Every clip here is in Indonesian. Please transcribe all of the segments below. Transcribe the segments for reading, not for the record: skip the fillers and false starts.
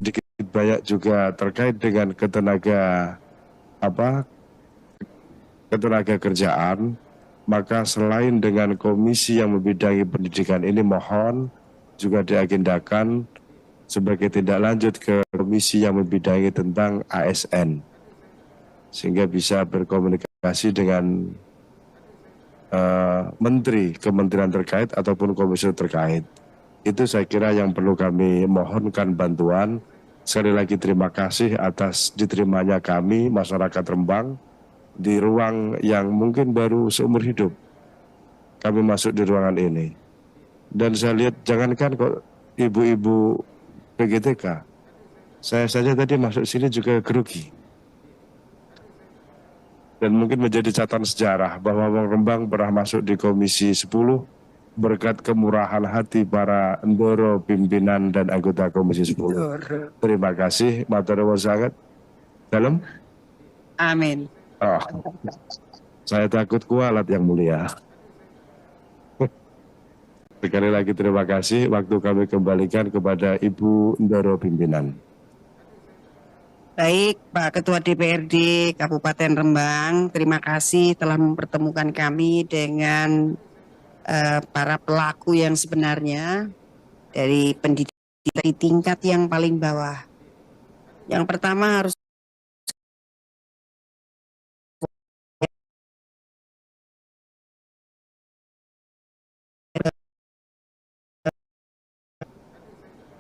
sedikit banyak juga terkait dengan ketenaga kerjaan, maka selain dengan komisi yang membidangi pendidikan ini, mohon juga diagendakan sebagai tindak lanjut ke komisi yang membidangi tentang ASN, sehingga bisa berkomunikasi dengan menteri, kementerian terkait ataupun komisi terkait. Itu saya kira yang perlu kami mohonkan bantuan. Sekali lagi terima kasih atas diterimanya kami, masyarakat Rembang, di ruang yang mungkin baru seumur hidup kami masuk di ruangan ini. Dan saya lihat jangankan kok ibu-ibu PGTK, saya saja tadi masuk sini juga grogi. Dan mungkin menjadi catatan sejarah bahwa Wong Rembang pernah masuk di Komisi 10 berkat kemurahan hati para endoro pimpinan dan anggota Komisi 10. Terima kasih, matur nuwun sangat. Dalam? Amin. Oh, saya takut kualat yang mulia. Sekali lagi terima kasih, waktu kami kembalikan kepada Ibu Endoro pimpinan. Baik, Pak Ketua DPRD Kabupaten Rembang, terima kasih telah mempertemukan kami dengan para pelaku yang sebenarnya dari pendidikan di tingkat yang paling bawah. Yang pertama harus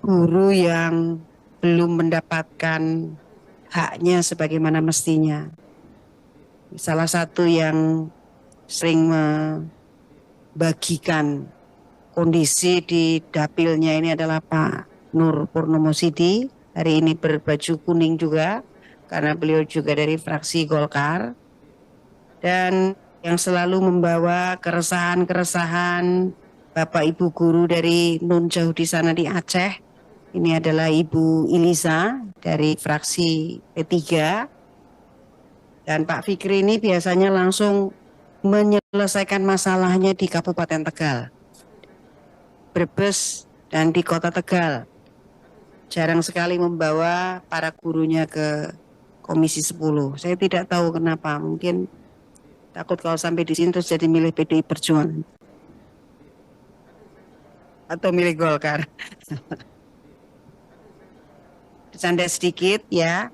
guru yang belum mendapatkan haknya sebagaimana mestinya. Salah satu yang sering membagikan kondisi di dapilnya ini adalah Pak Nur Purnomo Sidi. Hari ini berbaju kuning juga, karena beliau juga dari fraksi Golkar. Dan yang selalu membawa keresahan-keresahan Bapak Ibu guru dari Nun jauh di sana di Aceh. Ini adalah Ibu Iliza dari fraksi P3. Dan Pak Fikri ini biasanya langsung menyelesaikan masalahnya di Kabupaten Tegal, Brebes, dan di Kota Tegal. Jarang sekali membawa para gurunya ke Komisi 10. Saya tidak tahu kenapa, mungkin takut kalau sampai di sini terus jadi milih PDI Perjuangan atau milih Golkar. Bercanda sedikit ya.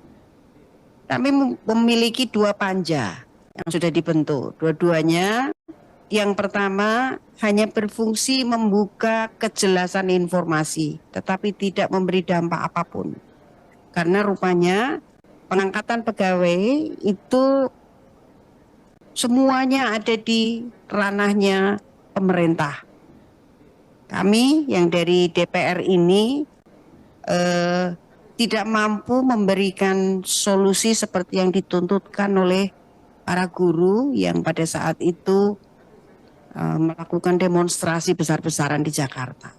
Kami memiliki 2 panja yang sudah dibentuk. Dua-duanya, yang pertama hanya berfungsi membuka kejelasan informasi, tetapi tidak memberi dampak apapun. Karena rupanya pengangkatan pegawai itu semuanya ada di ranahnya pemerintah. Kami yang dari DPR ini tidak mampu memberikan solusi seperti yang dituntutkan oleh para guru yang pada saat itu melakukan demonstrasi besar-besaran di Jakarta.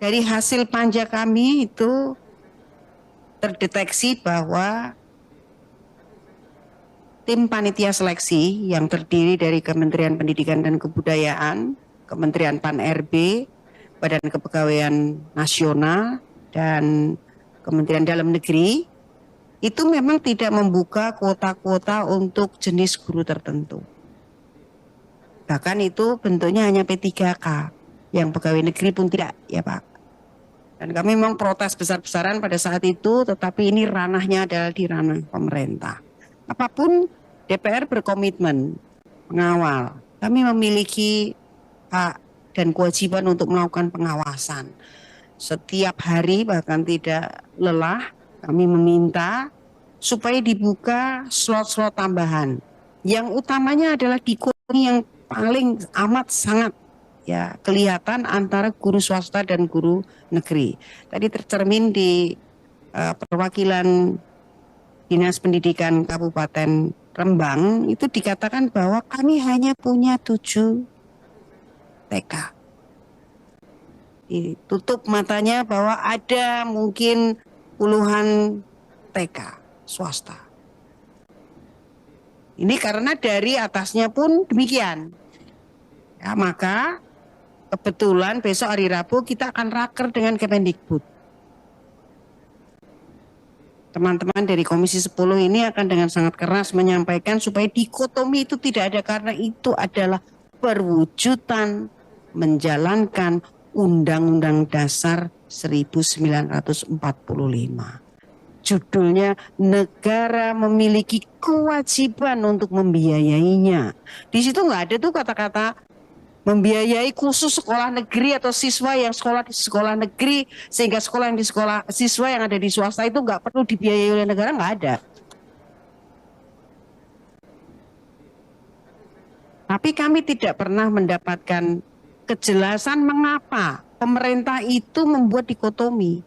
Dari hasil panja kami itu terdeteksi bahwa tim panitia seleksi yang terdiri dari Kementerian Pendidikan dan Kebudayaan, Kementerian Pan-RB, Badan Kepegawaian Nasional, dan Kementerian Dalam Negeri, itu memang tidak membuka kuota-kuota untuk jenis guru tertentu. Bahkan itu bentuknya hanya P3K, yang pegawai negeri pun tidak, ya Pak. Dan kami memang protes besar-besaran pada saat itu, tetapi ini ranahnya adalah di ranah pemerintah. Apapun, DPR berkomitmen mengawal. Kami memiliki hak dan kewajiban untuk melakukan pengawasan. Setiap hari bahkan tidak lelah, kami meminta supaya dibuka slot-slot tambahan. Yang utamanya adalah dikotomi yang paling amat sangat ya kelihatan antara guru swasta dan guru negeri. Tadi tercermin di perwakilan Dinas Pendidikan Kabupaten Rembang itu dikatakan bahwa kami hanya punya 7 TK. Ditutup matanya bahwa ada mungkin puluhan TK swasta. Ini karena dari atasnya pun demikian. Ya, maka kebetulan besok hari Rabu kita akan raker dengan Kemendikbud. teman-teman dari Komisi 10 ini akan dengan sangat keras menyampaikan supaya dikotomi itu tidak ada, karena itu adalah perwujudan menjalankan Undang-Undang Dasar 1945. Judulnya negara memiliki kewajiban untuk membiayainya. Di situ nggak ada tuh kata-kata membiayai khusus sekolah negeri atau siswa yang sekolah di sekolah negeri, sehingga sekolah yang di sekolah siswa yang ada di swasta itu nggak perlu dibiayai oleh negara, nggak ada. Tapi kami tidak pernah mendapatkan kejelasan mengapa pemerintah itu membuat dikotomi.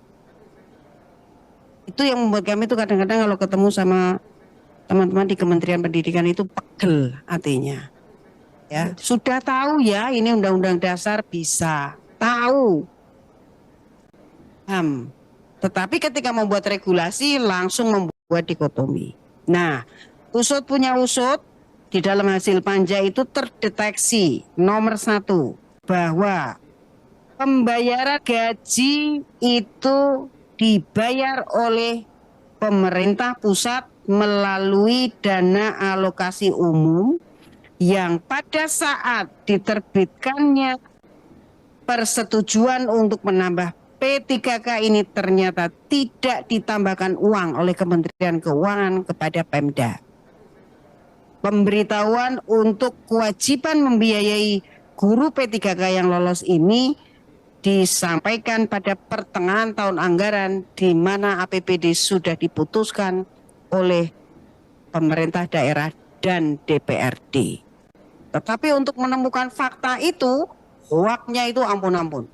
Itu yang membuat kami itu kadang-kadang kalau ketemu sama teman-teman di Kementerian Pendidikan itu pegel hatinya. Ya, sudah tahu ya ini Undang-Undang Dasar, bisa tahu. Tetapi ketika membuat regulasi langsung membuat dikotomi. Nah, usut punya usut, di dalam hasil panja itu terdeteksi nomor 1 bahwa pembayaran gaji itu dibayar oleh pemerintah pusat melalui dana alokasi umum yang pada saat diterbitkannya persetujuan untuk menambah P3K ini ternyata tidak ditambahkan uang oleh Kementerian Keuangan kepada Pemda. Pemberitahuan untuk kewajiban membiayai guru P3K yang lolos ini disampaikan pada pertengahan tahun anggaran, di mana APBD sudah diputuskan oleh pemerintah daerah dan DPRD. Tetapi untuk menemukan fakta itu, hoaknya itu ampun-ampun,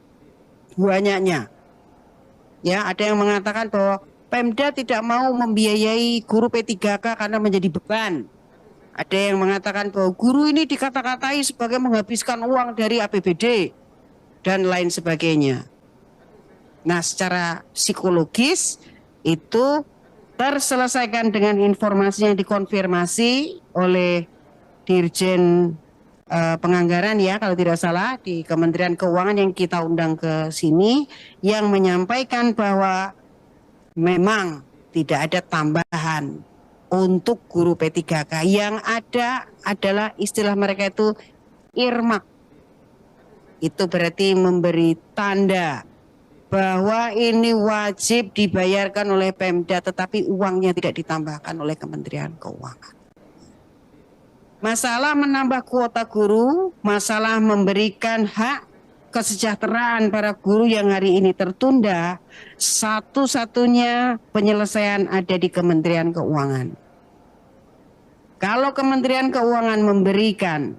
banyaknya. Ya, ada yang mengatakan bahwa Pemda tidak mau membiayai guru P3K karena menjadi beban. Ada yang mengatakan bahwa guru ini dikata-katai sebagai menghabiskan uang dari APBD dan lain sebagainya. Nah, secara psikologis itu terselesaikan dengan informasi yang dikonfirmasi oleh Dirjen Penganggaran ya kalau tidak salah di Kementerian Keuangan yang kita undang ke sini, yang menyampaikan bahwa memang tidak ada tambahan untuk guru P3K. Yang ada adalah istilah mereka itu earmark. Itu berarti memberi tanda bahwa ini wajib dibayarkan oleh Pemda, tetapi uangnya tidak ditambahkan oleh Kementerian Keuangan. Masalah menambah kuota guru, masalah memberikan hak kesejahteraan para guru yang hari ini tertunda, satu-satunya penyelesaian ada di Kementerian Keuangan. Kalau Kementerian Keuangan memberikan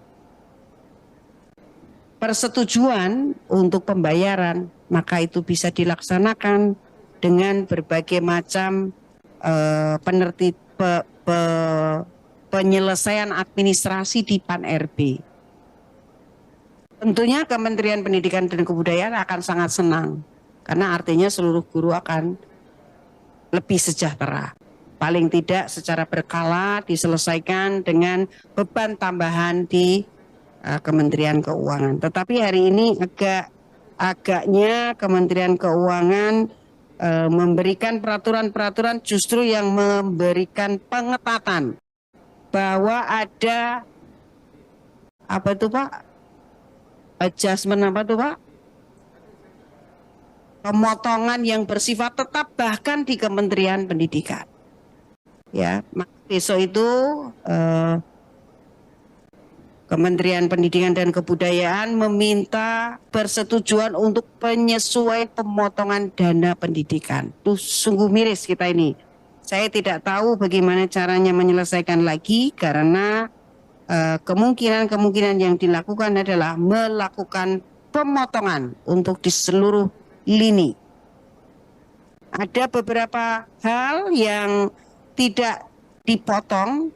persetujuan untuk pembayaran, maka itu bisa dilaksanakan dengan berbagai macam penyelesaian administrasi di Pan-RB. Tentunya Kementerian Pendidikan dan Kebudayaan akan sangat senang, karena artinya seluruh guru akan lebih sejahtera. Paling tidak secara berkala diselesaikan dengan beban tambahan di Kementerian Keuangan. Tetapi hari ini agaknya Kementerian Keuangan memberikan peraturan-peraturan justru yang memberikan pengetatan bahwa ada apa itu Pak? Adjustment apa itu Pak? Pemotongan yang bersifat tetap bahkan di Kementerian Pendidikan. Ya, besok itu Kementerian Pendidikan dan Kebudayaan meminta persetujuan untuk penyesuaian pemotongan dana pendidikan. Tuh sungguh miris kita ini. Saya tidak tahu bagaimana caranya menyelesaikan lagi, karena kemungkinan yang dilakukan adalah melakukan pemotongan untuk di seluruh lini. Ada beberapa hal yang tidak dipotong,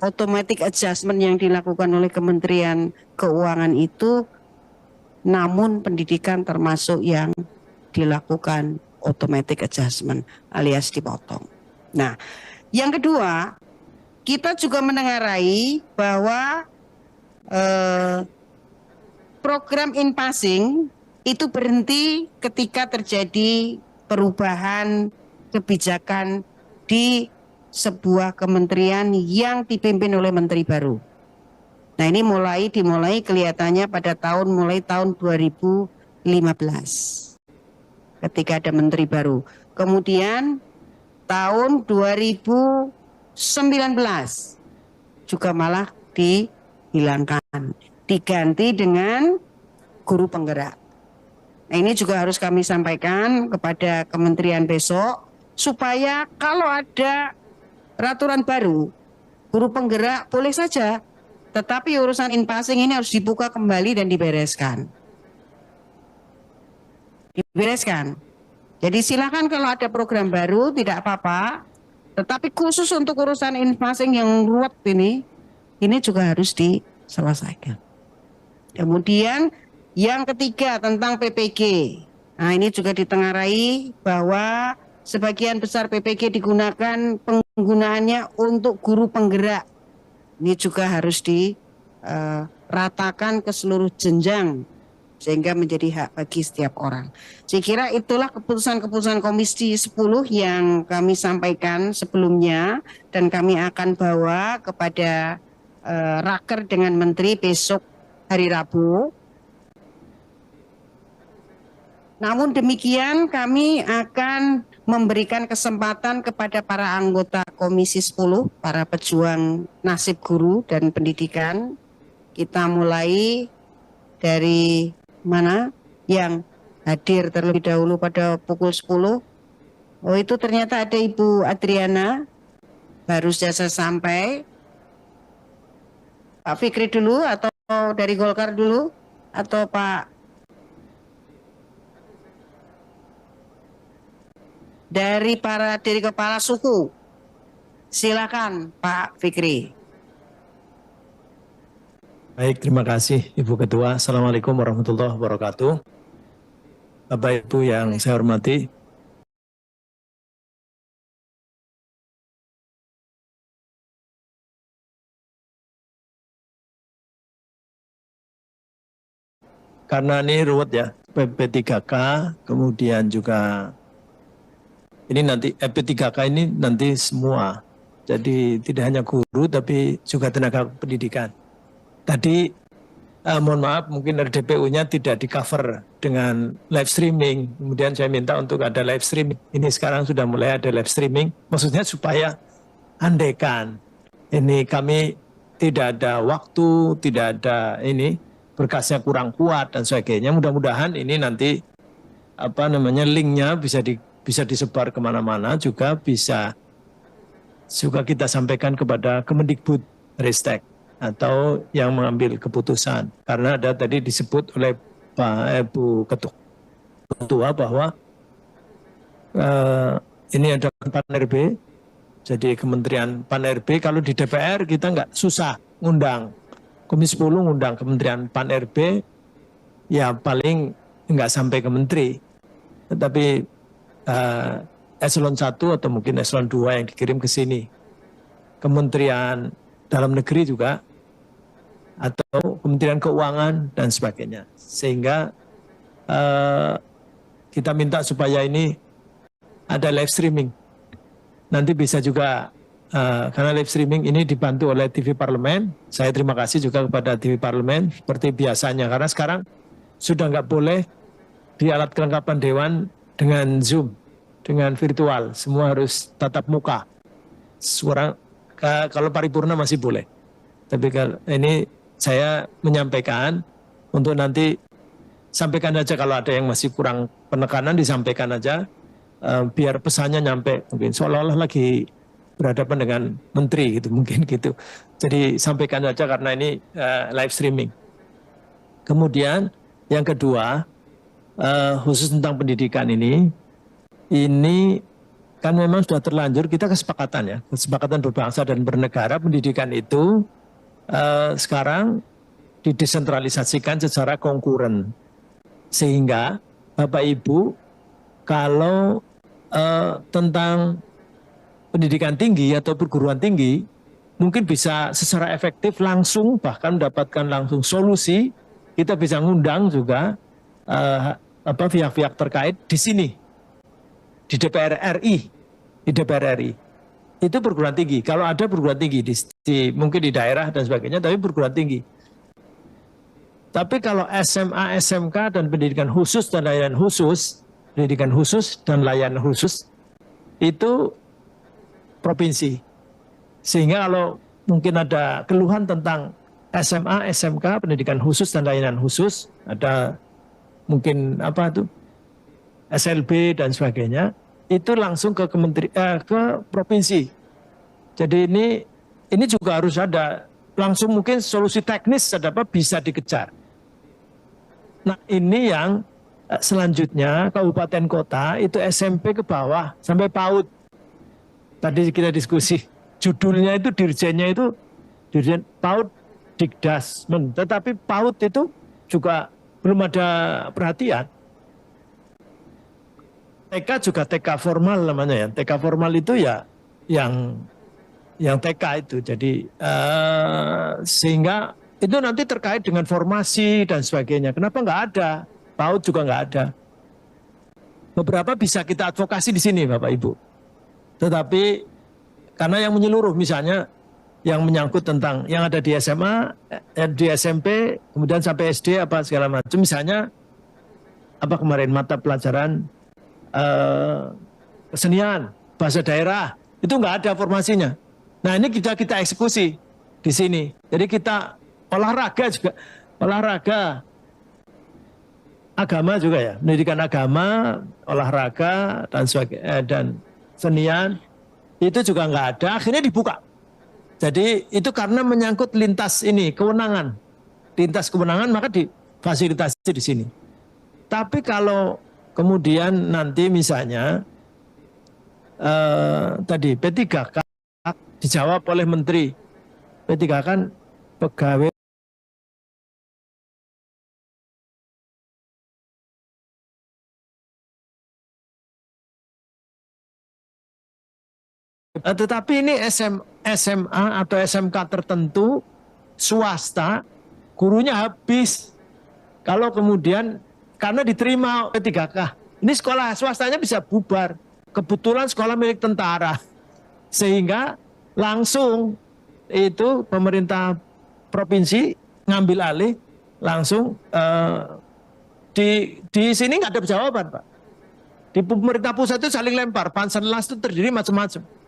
automatic adjustment yang dilakukan oleh Kementerian Keuangan itu, namun pendidikan termasuk yang dilakukan automatic adjustment alias dipotong. Nah, yang kedua, kita juga mendengarai bahwa program in-passing itu berhenti ketika terjadi perubahan kebijakan di sebuah kementerian yang dipimpin oleh menteri baru. Nah, ini dimulai kelihatannya pada mulai tahun 2015 ketika ada menteri baru. Kemudian tahun 2019 juga malah dihilangkan, diganti dengan guru penggerak. Nah, ini juga harus kami sampaikan kepada kementerian besok, supaya kalau ada peraturan baru, guru penggerak boleh saja, tetapi urusan in-passing ini harus dibuka kembali dan dibereskan. Jadi silakan kalau ada program baru tidak apa-apa, tetapi khusus untuk urusan in-passing yang ruwet ini juga harus diselesaikan. Kemudian yang ketiga tentang PPG. Nah, ini juga ditengarai bahwa sebagian besar PPG digunakan penggunaannya untuk guru penggerak. Ini juga harus diratakan ke seluruh jenjang sehingga menjadi hak bagi setiap orang. Saya kira itulah keputusan-keputusan Komisi 10 yang kami sampaikan sebelumnya dan kami akan bawa kepada raker dengan Menteri besok hari Rabu. Namun demikian kami akan memberikan kesempatan kepada para anggota Komisi 10, para pejuang nasib guru dan pendidikan. Kita mulai dari mana yang hadir terlebih dahulu pada pukul 10. Oh, itu ternyata ada Ibu Adriana, baru saja sampai. Pak Fikri dulu atau dari Golkar dulu atau Pak dari kepala suku. Silakan Pak Fikri. Baik, terima kasih Ibu Ketua. Assalamualaikum warahmatullahi wabarakatuh. Bapak Ibu yang saya hormati, karena ini ruwet ya, PP3K, kemudian juga ini nanti P3K ini nanti semua, jadi tidak hanya guru tapi juga tenaga pendidikan. Tadi mohon maaf mungkin RDPU-nya tidak di cover dengan live streaming, kemudian saya minta untuk ada live streaming. Ini sekarang sudah mulai ada live streaming, maksudnya supaya andaikan ini kami tidak ada waktu, tidak ada ini berkasnya kurang kuat dan sebagainya, mudah-mudahan ini nanti linknya bisa disebar kemana-mana, juga bisa kita sampaikan kepada Kemendikbud Ristek atau yang mengambil keputusan. Karena ada tadi disebut oleh Ibu Ketua bahwa ini ada Pan-RB, jadi Kementerian Pan-RB. Kalau di DPR kita nggak susah ngundang, Komisi 10 ngundang Kementerian Pan-RB, ya paling nggak sampai ke menteri. Tetapi eselon 1 atau mungkin eselon 2 yang dikirim ke sini. Kementerian Dalam Negeri juga, atau Kementerian Keuangan dan sebagainya. Sehingga kita minta supaya ini ada live streaming. Nanti bisa juga, karena live streaming ini dibantu oleh TV Parlemen. Saya terima kasih juga kepada TV Parlemen seperti biasanya. Karena sekarang sudah nggak boleh di alat kelengkapan Dewan dengan Zoom, dengan virtual, semua harus tatap muka. Kalau paripurna masih boleh, tapi kalau ini saya menyampaikan untuk nanti sampaikan aja kalau ada yang masih kurang penekanan, disampaikan aja biar pesannya nyampe, mungkin seolah-olah lagi berhadapan dengan menteri gitu, mungkin gitu. Jadi sampaikan aja karena ini live streaming. Kemudian yang kedua, khusus tentang pendidikan ini kan memang sudah terlanjur, kita kesepakatan ya, kesepakatan berbangsa dan bernegara, pendidikan itu sekarang didesentralisasikan secara konkuren. Sehingga Bapak Ibu kalau tentang pendidikan tinggi atau perguruan tinggi mungkin bisa secara efektif langsung, bahkan mendapatkan langsung solusi, kita bisa ngundang juga pihak-pihak terkait di sini, di DPR RI, itu perguruan tinggi. Kalau ada perguruan tinggi mungkin di daerah dan sebagainya, tapi perguruan tinggi. Tapi kalau SMA, SMK dan pendidikan khusus dan layanan khusus, itu provinsi. Sehingga kalau mungkin ada keluhan tentang SMA, SMK, pendidikan khusus dan layanan khusus, ada mungkin SLB dan sebagainya, itu langsung ke ke provinsi. Jadi ini juga harus ada langsung mungkin solusi teknis bisa dikejar. Nah ini yang selanjutnya kabupaten kota itu SMP ke bawah sampai PAUD. Tadi kita diskusi judulnya itu dirjen PAUD Dikdasmen, tetapi PAUD itu juga belum ada perhatian. TK juga TK formal namanya ya. TK formal itu ya yang TK itu. Jadi sehingga itu nanti terkait dengan formasi dan sebagainya. Kenapa nggak ada? PAUD juga nggak ada. Beberapa bisa kita advokasi di sini Bapak Ibu. Tetapi karena yang menyeluruh misalnya yang menyangkut tentang yang ada di SMA, di SMP, kemudian sampai SD apa segala macam. Misalnya kemarin mata pelajaran kesenian, bahasa daerah, itu nggak ada formasinya. Nah ini kita eksekusi di sini. Jadi kita olahraga agama juga ya, pendidikan agama, olahraga dan sebagainya dan senian itu juga nggak ada. Akhirnya dibuka. Jadi itu karena menyangkut lintas kewenangan, maka difasilitasi di sini. Tapi kalau kemudian nanti misalnya tadi P3K dijawab oleh Menteri, P3K kan pegawai tetapi ini SMA atau SMK tertentu swasta gurunya habis. Kalau kemudian karena diterima P3K, ini sekolah swastanya bisa bubar. Kebetulan sekolah milik tentara, sehingga langsung itu pemerintah provinsi ngambil alih langsung di sini nggak ada jawaban Pak. Di pemerintah pusat itu saling lempar, Panselnas itu terdiri macam-macam.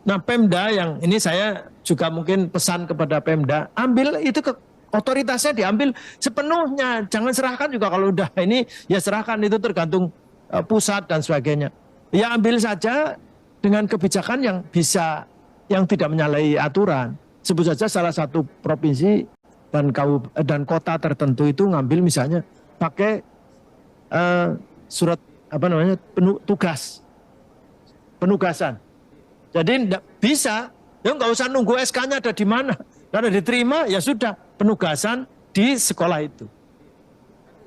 Nah Pemda yang ini saya juga mungkin pesan kepada Pemda, ambil itu otoritasnya diambil sepenuhnya, jangan serahkan juga kalau udah ini ya serahkan itu tergantung pusat dan sebagainya. Ya ambil saja dengan kebijakan yang tidak menyalahi aturan. Sebut saja salah satu provinsi dan kota tertentu itu ngambil misalnya pakai surat penugasan. Jadi tidak bisa, ya nggak usah nunggu SK-nya ada di mana. Karena diterima ya sudah penugasan di sekolah itu.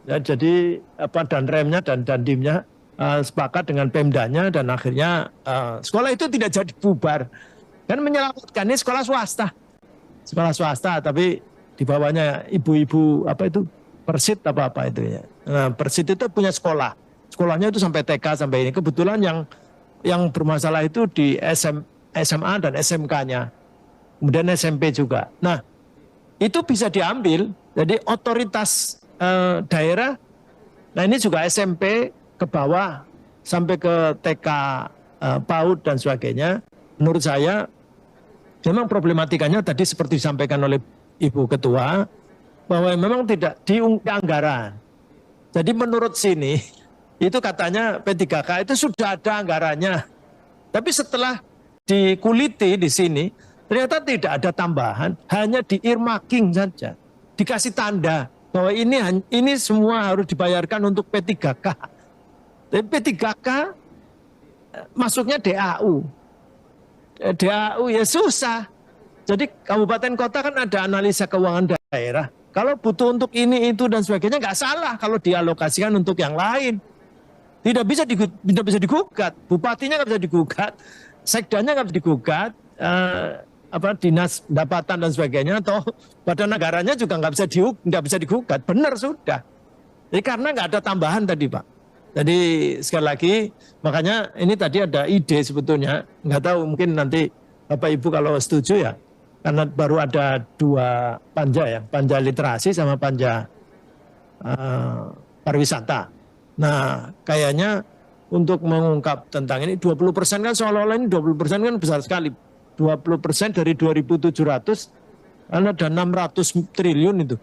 Ya, jadi dan remnya dan dandimnya sepakat dengan Pemdanya dan akhirnya sekolah itu tidak jadi bubar. Kan menyelamatkan ini sekolah swasta tapi di bawahnya ibu-ibu Persit apa itu ya. Nah, Persit itu punya sekolahnya itu sampai TK sampai ini. Kebetulan yang bermasalah itu di SMA dan SMK-nya. Kemudian SMP juga. Nah, itu bisa diambil. Jadi otoritas daerah, nah ini juga SMP ke bawah sampai ke TK, PAUD dan sebagainya. Menurut saya, memang problematikanya tadi seperti disampaikan oleh Ibu Ketua, bahwa memang tidak diungkap anggaran. Jadi menurut sini, itu katanya P3K itu sudah ada anggarannya. Tapi setelah dikuliti di sini, ternyata tidak ada tambahan, hanya di-earmarking saja. Dikasih tanda bahwa ini semua harus dibayarkan untuk P3K. Tapi P3K masuknya DAU. DAU ya susah. Jadi kabupaten kota kan ada analisa keuangan daerah. Kalau butuh untuk ini, itu, dan sebagainya nggak salah kalau dialokasikan untuk yang lain. Tidak bisa digugat, bupatinya nggak bisa digugat, sekdanya nggak bisa digugat, dinas pendapatan dan sebagainya, atau badan negaranya juga nggak bisa digugat, benar sudah. Jadi karena nggak ada tambahan tadi Pak. Jadi sekali lagi, makanya ini tadi ada ide sebetulnya, nggak tahu mungkin nanti Bapak Ibu kalau setuju ya, karena baru ada 2 panja ya, panja literasi sama panja pariwisata. Nah, kayaknya untuk mengungkap tentang ini 20% kan seolah-olah ini 20% kan besar sekali. 20% dari 2.700 kan ada 600 triliun itu.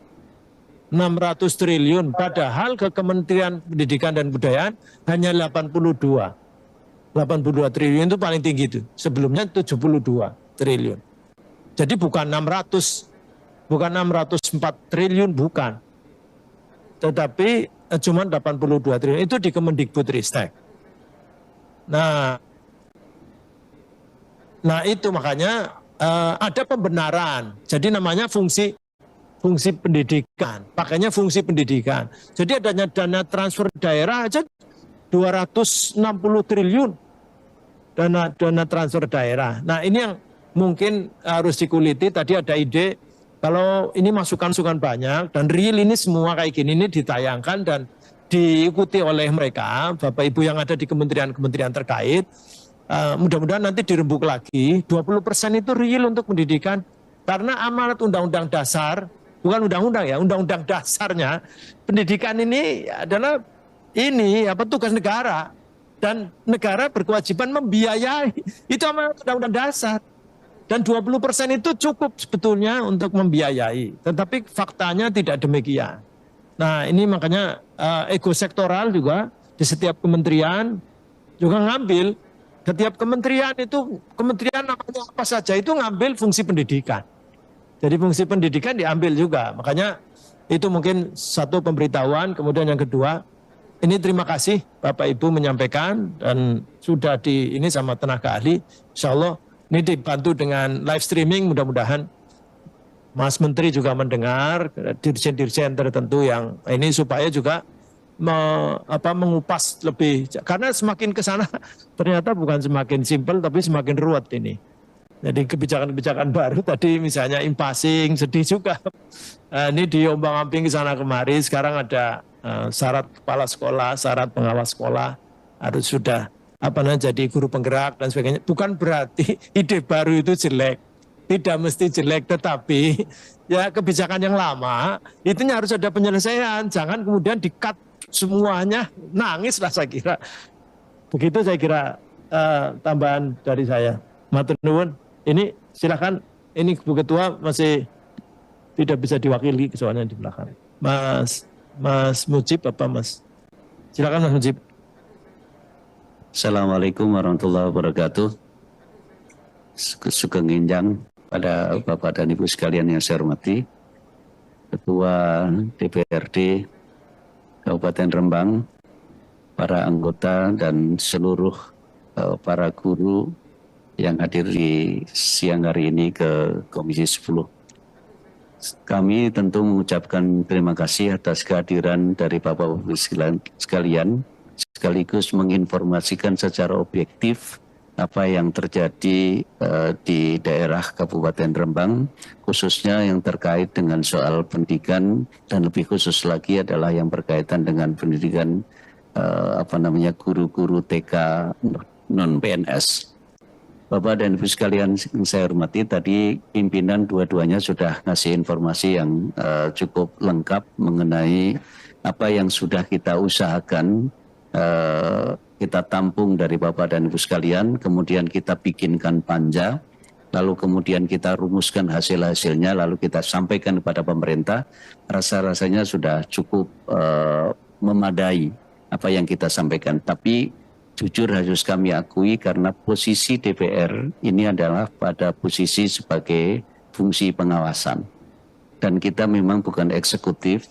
600 triliun, padahal ke Kementerian Pendidikan dan Kebudayaan hanya 82 triliun itu paling tinggi itu. Sebelumnya 72 triliun. Jadi bukan 604 triliun, bukan. Tetapi cuma 82 triliun itu di Kemendikbudristek. Nah itu makanya ada pembenaran. Jadi namanya fungsi pendidikan, pakainya fungsi pendidikan. Jadi adanya dana transfer daerah aja 260 triliun dana transfer daerah. Nah ini yang mungkin harus dikuliti. Tadi ada ide kalau ini masukan banyak dan real ini semua kayak gini ini ditayangkan dan diikuti oleh mereka, Bapak Ibu yang ada di kementerian terkait. Mudah-mudahan nanti dirembuk lagi 20% itu real untuk pendidikan, karena amanat undang-undang dasar, bukan undang-undang ya, undang-undang dasarnya pendidikan ini adalah tugas negara, dan negara berkewajiban membiayai, itu amanat undang-undang dasar, dan 20% itu cukup sebetulnya untuk membiayai, tetapi faktanya tidak demikian. Nah ini makanya ego sektoral juga di setiap kementerian juga ngambil. Setiap kementerian itu, kementerian namanya apa saja itu ngambil fungsi pendidikan. Jadi fungsi pendidikan diambil juga. Makanya itu mungkin satu pemberitahuan. Kemudian yang kedua, ini terima kasih Bapak Ibu menyampaikan dan sudah ini sama tenaga ahli. Insya Allah ini dibantu dengan live streaming, mudah-mudahan Mas Menteri juga mendengar, dirjen-dirjen tertentu yang ini supaya juga mengupas lebih, karena semakin ke sana ternyata bukan semakin simpel tapi semakin ruwet ini. Jadi kebijakan-kebijakan baru tadi misalnya impasing, sedih juga. Ini diombang-ambing ke sana kemari. Sekarang ada syarat kepala sekolah, syarat pengawas sekolah harus sudah jadi guru penggerak dan sebagainya. Bukan berarti ide baru itu jelek, tidak mesti jelek, tetapi ya kebijakan yang lama itu harus ada penyelesaian. Jangan kemudian di-cut semuanya, nangis lah saya kira. Begitu saya kira tambahan dari saya. Matur nuwun. Ini silakan, ini Bu Ketua masih tidak bisa diwakili soalnya di belakang. Mas Mujib apa Mas? Silakan Mas Mujib. Assalamualaikum warahmatullahi wabarakatuh. Sugeng Injang pada Bapak dan Ibu sekalian yang saya hormati, Ketua DPRD Kabupaten Rembang, para anggota dan seluruh para guru yang hadir di siang hari ini ke Komisi 10. Kami tentu mengucapkan terima kasih atas kehadiran dari Bapak-Bapak sekalian, sekaligus menginformasikan secara objektif apa yang terjadi di daerah Kabupaten Rembang, khususnya yang terkait dengan soal pendidikan, dan lebih khusus lagi adalah yang berkaitan dengan pendidikan guru-guru TK non-PNS. Bapak dan Ibu sekalian yang saya hormati, tadi pimpinan dua-duanya sudah ngasih informasi yang cukup lengkap mengenai apa yang sudah kita usahakan, kita tampung dari Bapak dan Ibu sekalian, kemudian kita bikinkan panja, lalu kemudian kita rumuskan hasil-hasilnya, lalu kita sampaikan kepada pemerintah. Rasa-rasanya sudah cukup memadai apa yang kita sampaikan. Tapi jujur harus kami akui, karena posisi DPR ini adalah pada posisi sebagai fungsi pengawasan. Dan kita memang bukan eksekutif,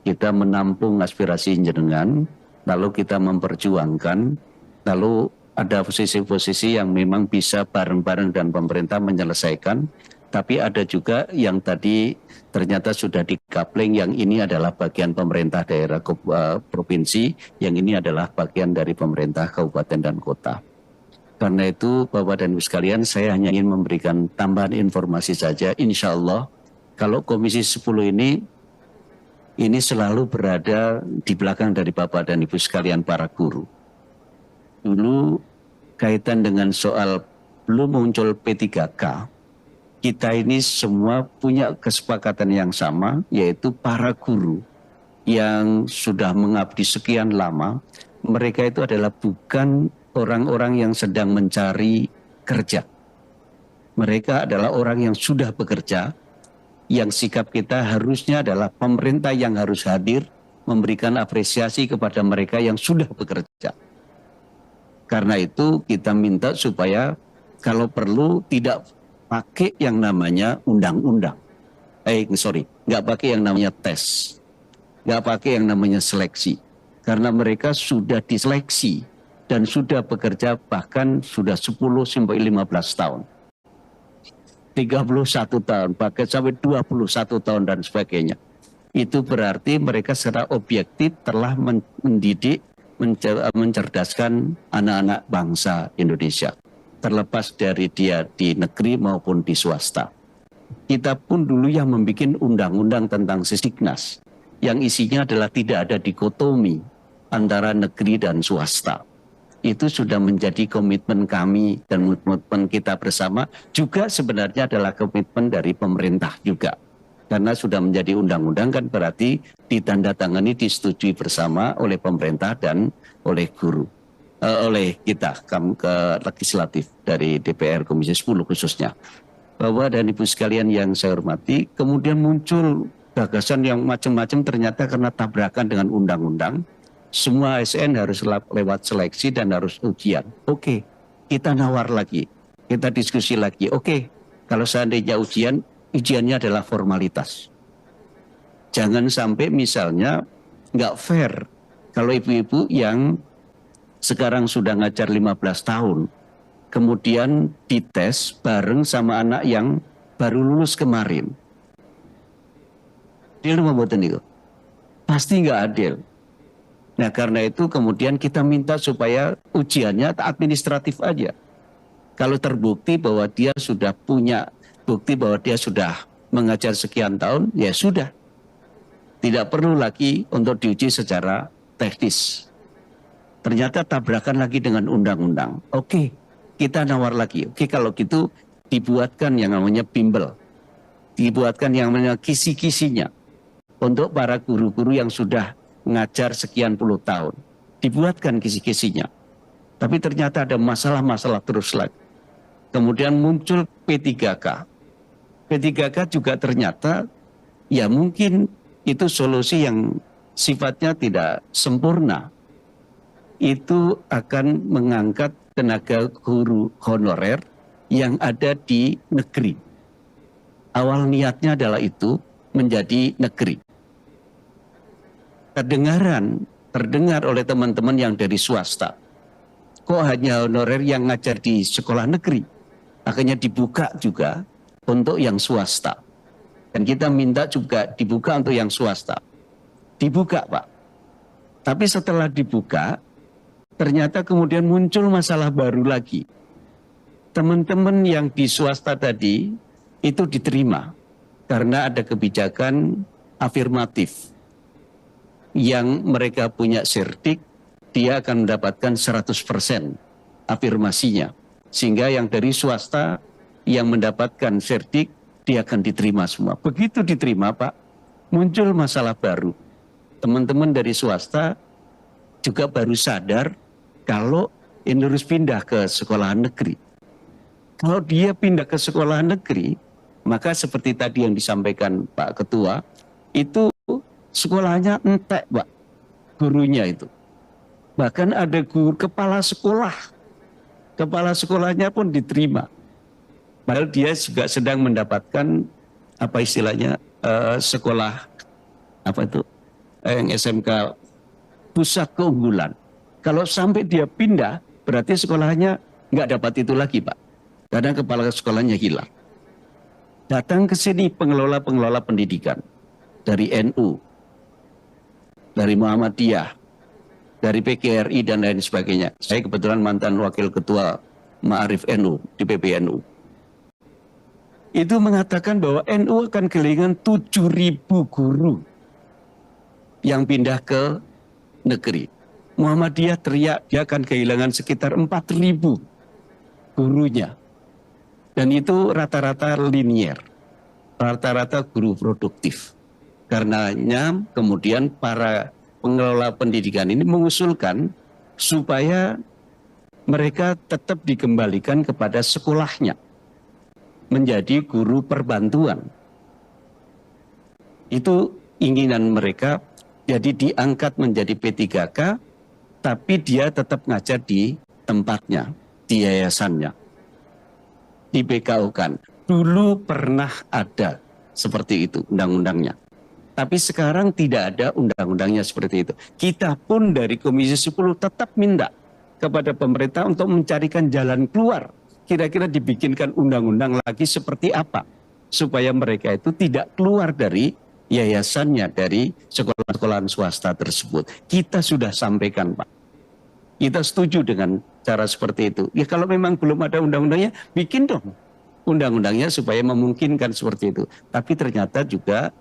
kita menampung aspirasi jenengan, lalu kita memperjuangkan, lalu ada posisi-posisi yang memang bisa bareng-bareng dan pemerintah menyelesaikan, tapi ada juga yang tadi ternyata sudah dikapling, yang ini adalah bagian pemerintah daerah provinsi, yang ini adalah bagian dari pemerintah kabupaten dan kota. Karena itu Bapak dan Ibu sekalian, saya hanya ingin memberikan tambahan informasi saja. Insya Allah kalau Komisi 10 ini ini selalu berada di belakang dari Bapak dan Ibu sekalian para guru. Dulu kaitan dengan soal belum muncul P3K, kita ini semua punya kesepakatan yang sama, yaitu para guru yang sudah mengabdi sekian lama, mereka itu adalah bukan orang-orang yang sedang mencari kerja. Mereka adalah orang yang sudah bekerja, yang sikap kita harusnya adalah pemerintah yang harus hadir, memberikan apresiasi kepada mereka yang sudah bekerja. Karena itu kita minta supaya kalau perlu tidak pakai yang namanya undang-undang. Nggak pakai yang namanya tes. Nggak pakai yang namanya seleksi. Karena mereka sudah diseleksi dan sudah bekerja bahkan sudah 10-15 tahun. 31 tahun, bahkan sampai 21 tahun dan sebagainya. Itu berarti mereka secara objektif telah mendidik, mencerdaskan anak-anak bangsa Indonesia. Terlepas dari dia di negeri maupun di swasta. Kita pun dulu yang membuat undang-undang tentang Sisdiknas, yang isinya adalah tidak ada dikotomi antara negeri dan swasta. Itu sudah menjadi komitmen kami dan komitmen kita bersama, juga sebenarnya adalah komitmen dari pemerintah juga. Karena sudah menjadi undang-undang kan berarti ditandatangani, disetujui bersama oleh pemerintah dan oleh guru. Oleh kita, ke legislatif dari DPR Komisi 10 khususnya. Bapak dan Ibu sekalian yang saya hormati, kemudian muncul gagasan yang macam-macam ternyata karena tabrakan dengan undang-undang. Semua ASN harus lewat seleksi dan harus ujian. Oke, kita nawar lagi, kita diskusi lagi. Oke, kalau seandainya ujiannya adalah formalitas. Jangan sampai misalnya nggak fair kalau ibu-ibu yang sekarang sudah ngajar 15 tahun, kemudian dites bareng sama anak yang baru lulus kemarin. Adil membuat itu? Pasti nggak adil. Nah karena itu kemudian kita minta supaya ujiannya administratif aja. Kalau terbukti bahwa dia sudah punya bukti bahwa dia sudah mengajar sekian tahun, ya sudah. Tidak perlu lagi untuk diuji secara teknis. Ternyata tabrakan lagi dengan undang-undang. Oke, kita nawar lagi. Oke, kalau gitu dibuatkan yang namanya bimbel. Dibuatkan yang namanya kisi-kisinya. Untuk para guru-guru yang sudah ngajar sekian puluh tahun. Dibuatkan kisi-kisinya. Tapi ternyata ada masalah-masalah terus lagi. Kemudian muncul P3K. P3K juga ternyata ya mungkin itu solusi yang sifatnya tidak sempurna. Itu akan mengangkat tenaga guru honorer yang ada di negeri. Awal niatnya adalah itu menjadi negeri. Terdengar oleh teman-teman yang dari swasta. Kok hanya honorer yang ngajar di sekolah negeri? Akhirnya dibuka juga untuk yang swasta. Dan kita minta juga dibuka untuk yang swasta. Dibuka, Pak. Tapi setelah dibuka, ternyata kemudian muncul masalah baru lagi. Teman-teman yang di swasta tadi itu diterima karena ada kebijakan afirmatif. Yang mereka punya sertik, dia akan mendapatkan 100% afirmasinya. Sehingga yang dari swasta yang mendapatkan sertik, dia akan diterima semua. Begitu diterima, Pak, muncul masalah baru. Teman-teman dari swasta juga baru sadar kalau ini harus pindah ke sekolah negeri. Kalau dia pindah ke sekolah negeri, maka seperti tadi yang disampaikan Pak Ketua, itu sekolahnya entek, Pak, gurunya itu. Bahkan ada guru kepala sekolahnya pun diterima. Padahal dia juga sedang mendapatkan apa istilahnya sekolah apa itu yang SMK pusat keunggulan. Kalau sampai dia pindah, berarti sekolahnya nggak dapat itu lagi, Pak. Karena kepala sekolahnya hilang. Datang ke sini pengelola pendidikan dari NU, dari Muhammadiyah, dari PGRI dan lain sebagainya. Saya kebetulan mantan wakil ketua Ma'arif NU di PBNU. Itu mengatakan bahwa NU akan kehilangan 7.000 guru. yang pindah ke negeri. Muhammadiyah teriak dia akan kehilangan sekitar 4.000 gurunya. Dan itu rata-rata linier, rata-rata guru produktif. Karenanya kemudian para pengelola pendidikan ini mengusulkan supaya mereka tetap dikembalikan kepada sekolahnya, menjadi guru perbantuan. Itu inginan mereka, jadi diangkat menjadi P3K, tapi dia tetap ngajar di tempatnya, di yayasannya, di BKU-kan. Dulu pernah ada seperti itu undang-undangnya. Tapi sekarang tidak ada undang-undangnya seperti itu. Kita pun dari Komisi 10 tetap minta kepada pemerintah untuk mencarikan jalan keluar. Kira-kira dibikinkan undang-undang lagi seperti apa, supaya mereka itu tidak keluar dari yayasannya, dari sekolah-sekolahan swasta tersebut. Kita sudah sampaikan, Pak. Kita setuju dengan cara seperti itu. Ya kalau memang belum ada undang-undangnya, bikin dong undang-undangnya supaya memungkinkan seperti itu. Tapi ternyata juga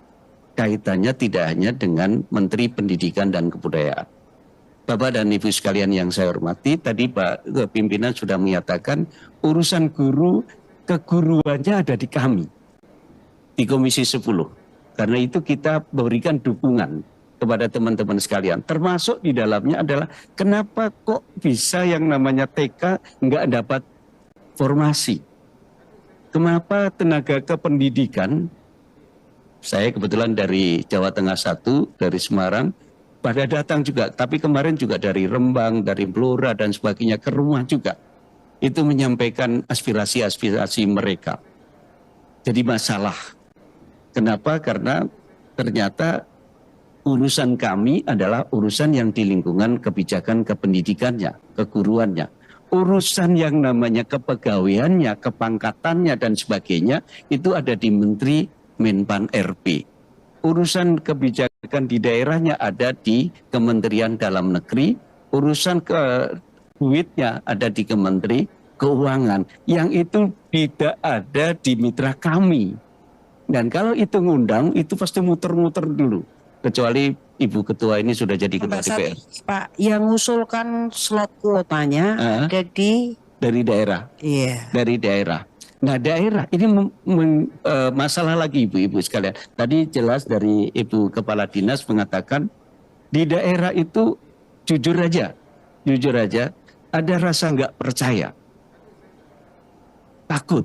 kaitannya tidak hanya dengan Menteri Pendidikan dan Kebudayaan. Bapak dan Ibu sekalian yang saya hormati, tadi Pak pimpinan sudah menyatakan urusan guru, keguruannya ada di kami, di Komisi 10. Karena itu kita berikan dukungan kepada teman-teman sekalian. Termasuk di dalamnya adalah kenapa kok bisa yang namanya TK nggak dapat formasi. Kenapa tenaga kependidikan, saya kebetulan dari Jawa Tengah 1, dari Semarang, pada datang juga, tapi kemarin juga dari Rembang, dari Blora dan sebagainya ke rumah juga. Itu menyampaikan aspirasi-aspirasi mereka. Jadi masalah. Kenapa? Karena ternyata urusan kami adalah urusan yang di lingkungan kebijakan kependidikannya, keguruannya. Urusan yang namanya kepegawaiannya, kepangkatannya dan sebagainya, itu ada di Menteri Menpan RP. Urusan kebijakan di daerahnya ada di Kementerian Dalam Negeri, urusan duitnya ada di Kementerian Keuangan, yang itu tidak ada di mitra kami. Dan kalau itu ngundang, itu pasti muter-muter dulu. Kecuali Ibu Ketua ini sudah jadi Ketua DPR. Pak, yang mengusulkan slot kuotanya ada dari daerah. Iya. Dari daerah. Nah daerah ini masalah lagi ibu-ibu sekalian. Tadi jelas dari Ibu Kepala Dinas mengatakan di daerah itu jujur aja ada rasa nggak percaya, takut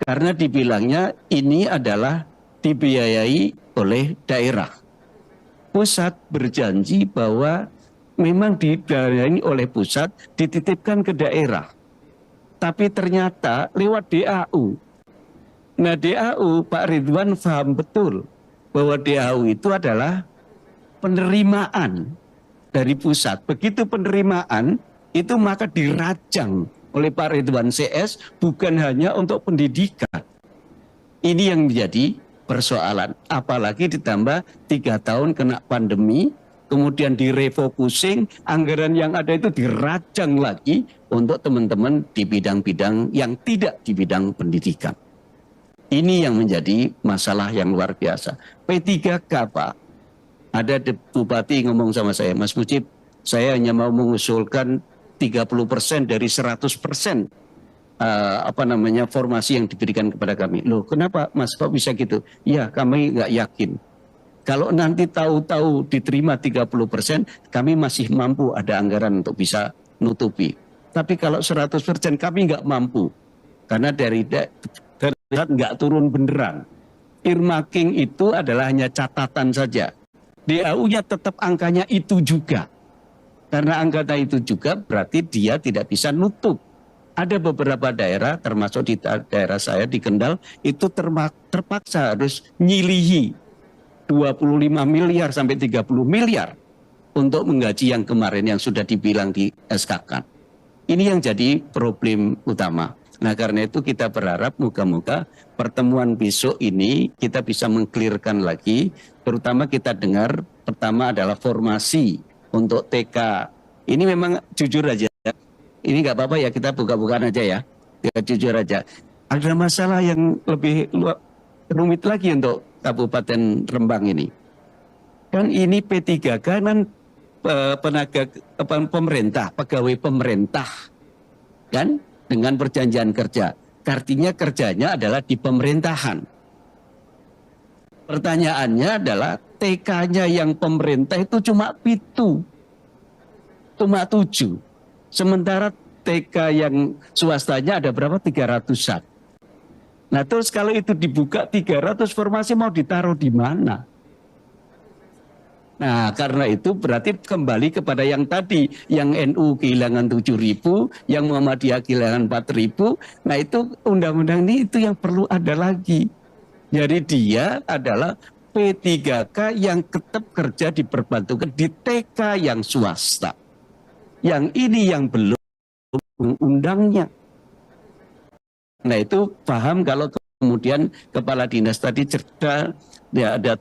karena dibilangnya ini adalah dibiayai oleh daerah. Pusat berjanji bahwa memang dibiayai oleh pusat, dititipkan ke daerah. Tapi ternyata lewat DAU. Nah DAU, Pak Ridwan paham betul bahwa DAU itu adalah penerimaan dari pusat. Begitu penerimaan itu maka dirajang oleh Pak Ridwan CS bukan hanya untuk pendidikan. Ini yang menjadi persoalan. Apalagi ditambah 3 tahun kena pandemi, kemudian direfocusing, anggaran yang ada itu dirajang lagi untuk teman-teman di bidang-bidang yang tidak di bidang pendidikan. Ini yang menjadi masalah yang luar biasa. P3K Pak, ada Bupati ngomong sama saya, Mas Mujib, saya hanya mau mengusulkan 30% dari 100% formasi yang diberikan kepada kami. Loh kenapa Mas kok bisa gitu? Ya kami nggak yakin. Kalau nanti tahu-tahu diterima 30%, kami masih mampu ada anggaran untuk bisa nutupi. Tapi kalau 100% kami nggak mampu. Karena dari nggak turun beneran. Earmarking itu adalah hanya catatan saja. DAU-nya tetap angkanya itu juga. Karena angkanya itu juga berarti dia tidak bisa nutup. Ada beberapa daerah, termasuk di daerah saya di Kendal, itu terpaksa harus nyilihi 25 miliar sampai 30 miliar untuk menggaji yang kemarin yang sudah dibilang di SK-kan. Ini yang jadi problem utama. Nah karena itu kita berharap moga-moga pertemuan besok ini kita bisa mengklirkan lagi, terutama kita dengar pertama adalah formasi untuk TK. Ini memang jujur aja, ini nggak apa-apa ya kita buka-bukaan aja ya, jujur aja. Ada masalah yang lebih rumit lagi untuk Kabupaten Rembang ini. Kan ini P3K kan pemerintah, pegawai pemerintah, kan, dengan perjanjian kerja. Artinya kerjanya adalah di pemerintahan. Pertanyaannya adalah TK-nya yang pemerintah itu cuma 7, cuma 7. Sementara TK yang swastanya ada berapa? 300-an. Nah terus kalau itu dibuka 300 formasi mau ditaruh di mana? Nah karena itu berarti kembali kepada yang tadi, yang NU kehilangan 7.000, yang Muhammadiyah kehilangan 4.000. Nah itu undang-undang ini itu yang perlu ada lagi. Jadi dia adalah P3K yang tetap kerja diperbantukan di TK yang swasta. Yang ini yang belum undangnya. Nah itu paham kalau kemudian kepala dinas tadi cerdas, ya ada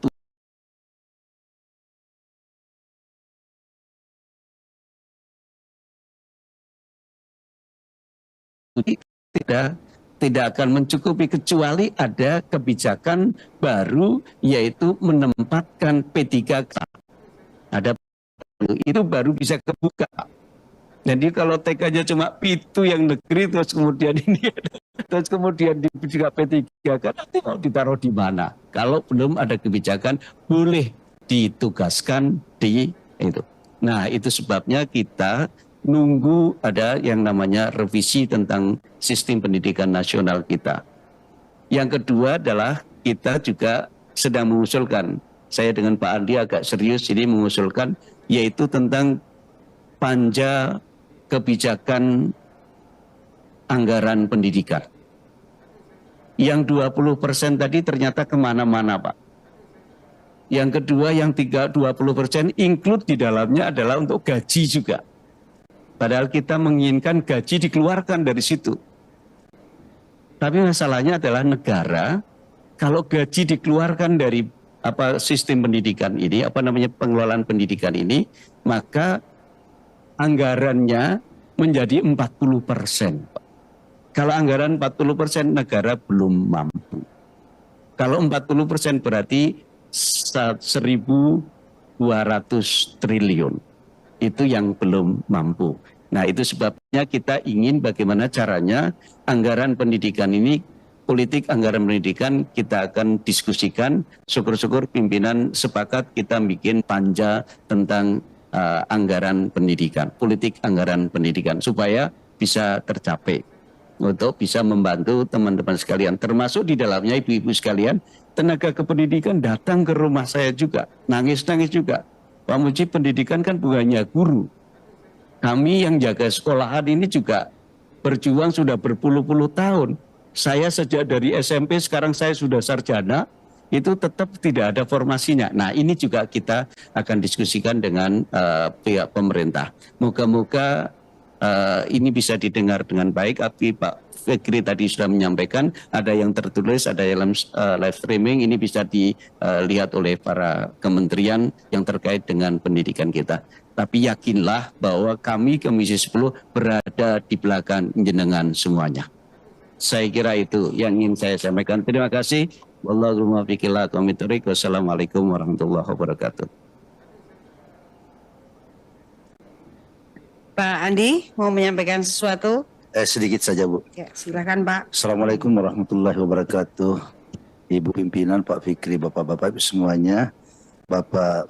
tidak akan mencukupi kecuali ada kebijakan baru yaitu menempatkan P3K. Ada itu baru bisa kebuka. Jadi kalau TK-nya cuma itu yang negeri terus kemudian ini terus kemudian juga P3K nanti mau ditaruh di mana? Kalau belum ada kebijakan boleh ditugaskan di itu. Nah itu sebabnya kita nunggu ada yang namanya revisi tentang sistem pendidikan nasional kita. Yang kedua adalah kita juga sedang mengusulkan, saya dengan Pak Andi agak serius ini mengusulkan, yaitu tentang panja kebijakan anggaran pendidikan. Yang 20% tadi ternyata kemana-mana Pak. Yang kedua yang 20% include di dalamnya adalah untuk gaji juga. Padahal kita menginginkan gaji dikeluarkan dari situ. Tapi masalahnya adalah negara, kalau gaji dikeluarkan dari sistem pendidikan ini, pengelolaan pendidikan ini, maka anggarannya menjadi 40%. Kalau anggaran 40% negara belum mampu. Kalau 40% berarti 1.200 triliun. Itu yang belum mampu. Nah itu sebabnya kita ingin bagaimana caranya anggaran pendidikan ini, politik anggaran pendidikan kita akan diskusikan. Syukur-syukur pimpinan sepakat kita bikin panja tentang anggaran pendidikan, politik anggaran pendidikan supaya bisa tercapai untuk bisa membantu teman-teman sekalian, termasuk di dalamnya ibu-ibu sekalian, tenaga kependidikan datang ke rumah saya juga, nangis-nangis juga. Pak Muji, pendidikan kan bukannya guru. Kami yang jaga sekolahan ini juga berjuang sudah berpuluh-puluh tahun. Saya sejak dari SMP, sekarang saya sudah sarjana, itu tetap tidak ada formasinya. Nah ini juga kita akan diskusikan dengan pihak pemerintah. Moga-moga ini bisa didengar dengan baik. Tapi Pak Fikri tadi sudah menyampaikan, ada yang tertulis, ada yang live streaming, ini bisa dilihat oleh para kementerian yang terkait dengan pendidikan kita. Tapi yakinlah bahwa kami Komisi 10 berada di belakang jenengan semuanya. Saya kira itu yang ingin saya sampaikan. Terima kasih. Wassalamualaikum warahmatullahi wabarakatuh. Pak Andi mau menyampaikan sesuatu? Sedikit saja Bu. Ya, silakan Pak. Assalamualaikum warahmatullahi wabarakatuh. Ibu pimpinan, Pak Fikri, Bapak-Bapak semuanya, Bapak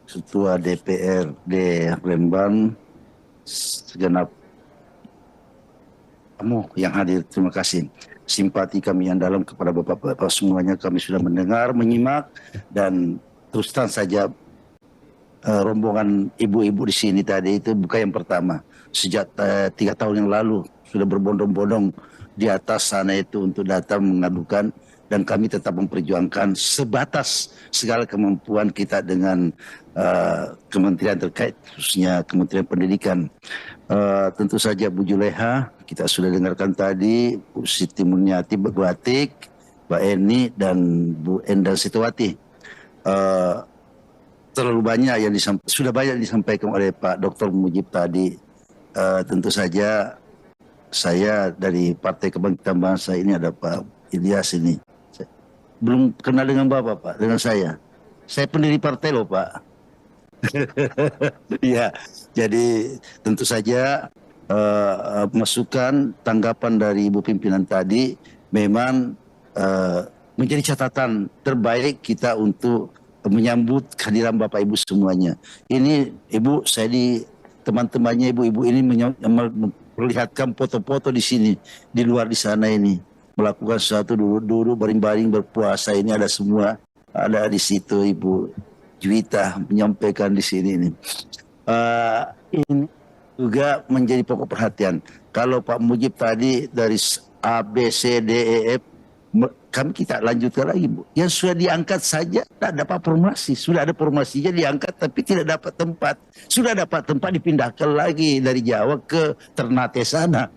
Ketua DPRD Rembang, segenap tamu yang hadir, terima kasih. Simpati kami yang dalam kepada Bapak-Bapak semuanya, kami sudah mendengar, menyimak, dan terus terang saja rombongan ibu-ibu di sini tadi itu bukan yang pertama. Sejak 3 tahun yang lalu sudah berbondong-bondong di atas sana itu untuk datang mengadukan, dan kami tetap memperjuangkan sebatas segala kemampuan kita dengan kementerian terkait, khususnya Kementerian Pendidikan. Tentu saja Bu Juleha, kita sudah dengarkan tadi, Bu Siti Mulyati Batik, Mbak Eni, dan Bu Endang Sitowati. Terlalu banyak yang sudah banyak disampaikan oleh Pak Dr. Mujib tadi. Tentu saja saya dari Partai Kebangkitan Bangsa ini ada Pak Ilyas ini. Belum kenal dengan Bapak, Pak, dengan saya. Saya pendiri partai loh Pak. Iya, jadi tentu saja masukan tanggapan dari Ibu pimpinan tadi memang menjadi catatan terbaik kita untuk menyambut kehadiran Bapak Ibu semuanya. Ini Ibu, saya di teman-temannya ibu-ibu ini memperlihatkan foto-foto di sini, di luar di sana ini melakukan sesuatu duduk-duduk baring-baring berpuasa, ini ada semua ada di situ Ibu Juwita menyampaikan di sini ini. Ini juga menjadi pokok perhatian. Kalau Pak Mujib tadi dari A, B, C, D, E, F, kami kita lanjutkan lagi Bu. Yang sudah diangkat saja tidak dapat formasi, sudah ada formasinya diangkat tapi tidak dapat tempat. Sudah dapat tempat dipindahkan lagi dari Jawa ke Ternate sana.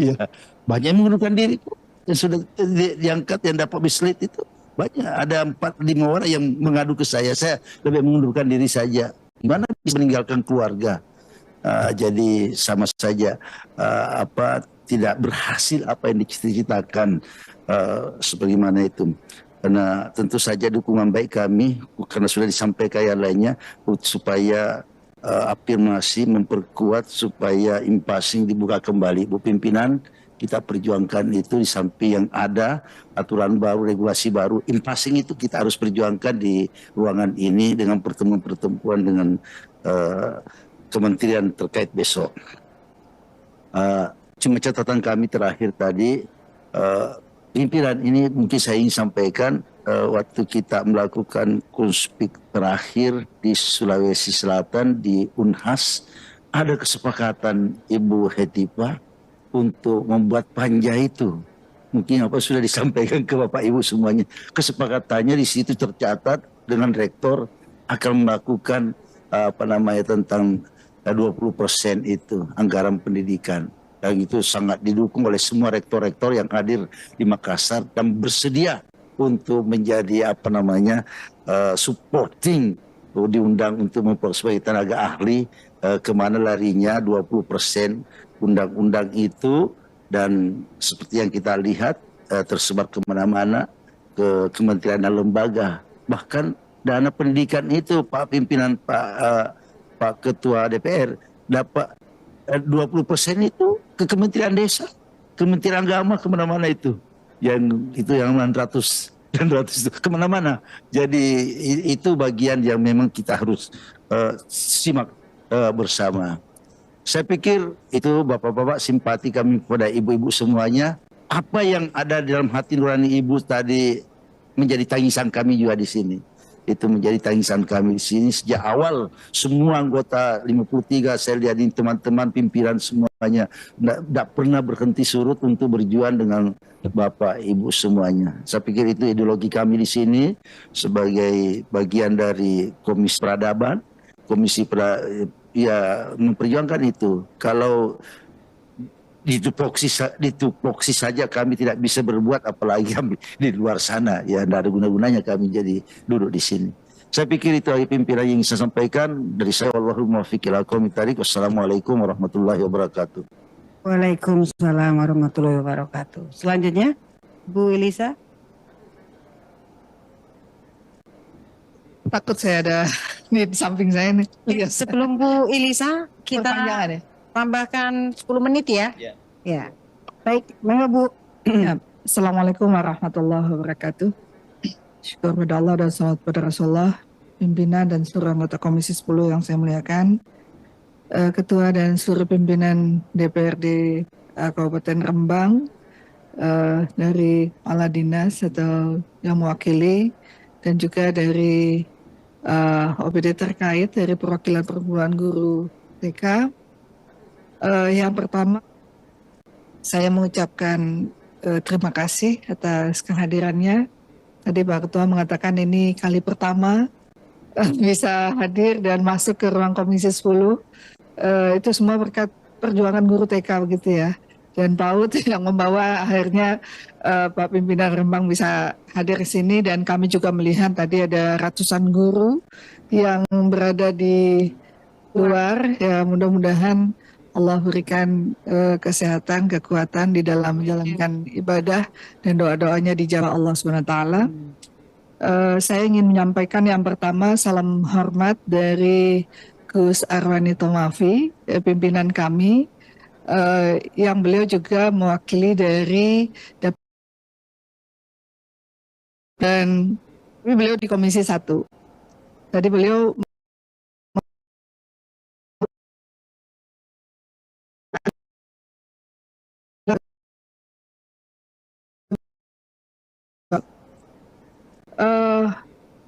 Ya, banyak yang mengundurkan diri Bu. Yang sudah diangkat yang dapat bislit itu banyak, ada 4-5 orang yang mengadu ke saya lebih mengundurkan diri saja. Gimana bisa meninggalkan keluarga? Jadi sama saja tidak berhasil apa yang diceritakan sebagaimana itu. Karena tentu saja dukungan baik kami karena sudah disampaikan yang lainnya supaya afirmasi memperkuat supaya impasing dibuka kembali. Bu Pimpinan, kita perjuangkan itu di samping yang ada aturan baru, regulasi baru. Impasing itu kita harus perjuangkan di ruangan ini dengan pertemuan-pertemuan dengan kementerian terkait besok. Cuma catatan kami terakhir tadi, pimpinan ini mungkin saya ingin sampaikan waktu kita melakukan kunspik terakhir di Sulawesi Selatan di Unhas, ada kesepakatan Ibu Hetipa untuk membuat panja itu. Mungkin apa sudah disampaikan ke Bapak Ibu semuanya. Kesepakatannya di situ tercatat dengan rektor akan melakukan tentang 20% itu anggaran pendidikan. Dan itu sangat didukung oleh semua rektor-rektor yang hadir di Makassar dan bersedia untuk menjadi supporting, diundang untuk sebagai tenaga ahli kemana larinya 20% undang-undang itu, dan seperti yang kita lihat tersebar kemana-mana ke kementerian dan lembaga. Bahkan dana pendidikan itu Pak Pimpinan, Pak Ketua DPR dapat 20% itu ke Kementerian Desa, Kementerian Agama, kemana-mana itu. Yang 600 dan 100 itu kemana-mana. Jadi itu bagian yang memang kita harus simak bersama. Saya pikir itu Bapak-Bapak, simpati kami kepada ibu-ibu semuanya. Apa yang ada dalam hati nurani ibu tadi menjadi tangisan kami juga di sini. Itu menjadi tangisan kami di sini sejak awal. Semua anggota 53 saya lihat teman-teman pimpinan semuanya tidak pernah berhenti surut untuk berjuang dengan Bapak Ibu semuanya. Saya pikir itu ideologi kami di sini sebagai bagian dari Komisi Peradaban, memperjuangkan itu. Kalau ditupoksi saja kami tidak bisa berbuat, apalagi kami di luar sana, ya tidak ada guna-gunanya kami jadi duduk di sini. Saya pikir itu pimpinan yang saya sampaikan dari saya. Wallahul muwaffiq ila aqwamit thariq. Wassalamualaikum warahmatullahi wabarakatuh. Waalaikumsalam warahmatullahi wabarakatuh. Selanjutnya Bu Elisa. Takut saya ada nih di samping saya nih. Sebelum Bu Elisa, kita Perpanjangan ya? tambahkan 10 menit ya. Ya. Ya. Baik, monggo Bu. Ya. Assalamualaikum warahmatullahi wabarakatuh. Syukur pada Allah dan salawat pada Rasulullah, pimpinan dan seluruh anggota Komisi 10 yang saya muliakan, Ketua dan seluruh pimpinan DPRD Kabupaten Rembang, dari kepala dinas atau yang mewakili, dan juga dari OPD terkait dari perwakilan perguruan guru TK. Yang pertama, saya mengucapkan terima kasih atas kehadirannya. Tadi Pak Ketua mengatakan ini kali pertama bisa hadir dan masuk ke ruang Komisi 10. Itu semua berkat perjuangan guru TK begitu ya. Dan PAUD yang membawa akhirnya Pak Pimpinan Rembang bisa hadir di sini, dan kami juga melihat tadi ada ratusan guru yang berada di luar. Ya, mudah-mudahan Allah berikan kesehatan, kekuatan di dalam menjalankan ibadah, dan doa-doanya dijawab Allah SWT. Saya ingin menyampaikan yang pertama salam hormat dari Gus Arwani Tomafi, pimpinan kami, yang beliau juga mewakili dari dan beliau di Komisi 1. Tadi beliau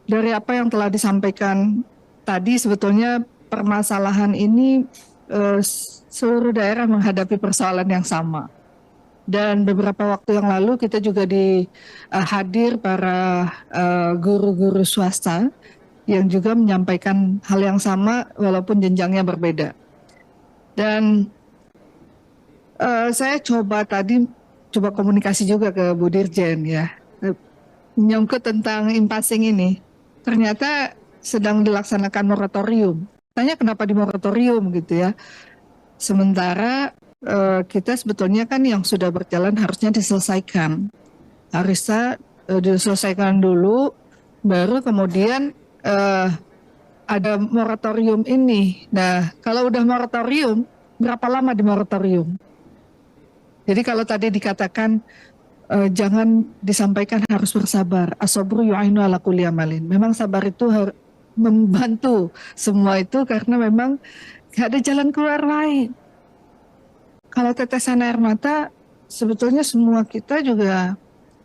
dari apa yang telah disampaikan tadi, sebetulnya permasalahan ini seluruh daerah menghadapi persoalan yang sama. Dan beberapa waktu yang lalu kita juga hadir para guru-guru swasta yang juga menyampaikan hal yang sama walaupun jenjangnya berbeda. Dan saya coba komunikasi juga ke Bu Dirjen ya, menyangkut tentang impasing ini. Ternyata sedang dilaksanakan moratorium. Tanya kenapa di moratorium gitu ya. Sementara kita sebetulnya kan yang sudah berjalan harusnya diselesaikan. Harusnya diselesaikan dulu, baru kemudian ada moratorium ini. Nah, kalau udah moratorium, berapa lama di moratorium? Jadi kalau tadi dikatakan jangan disampaikan harus bersabar. As-sabru yu'inu ala kulli amalin. Memang sabar itu membantu semua itu karena memang gak ada jalan keluar lain. Kalau tetesan air mata, sebetulnya semua kita juga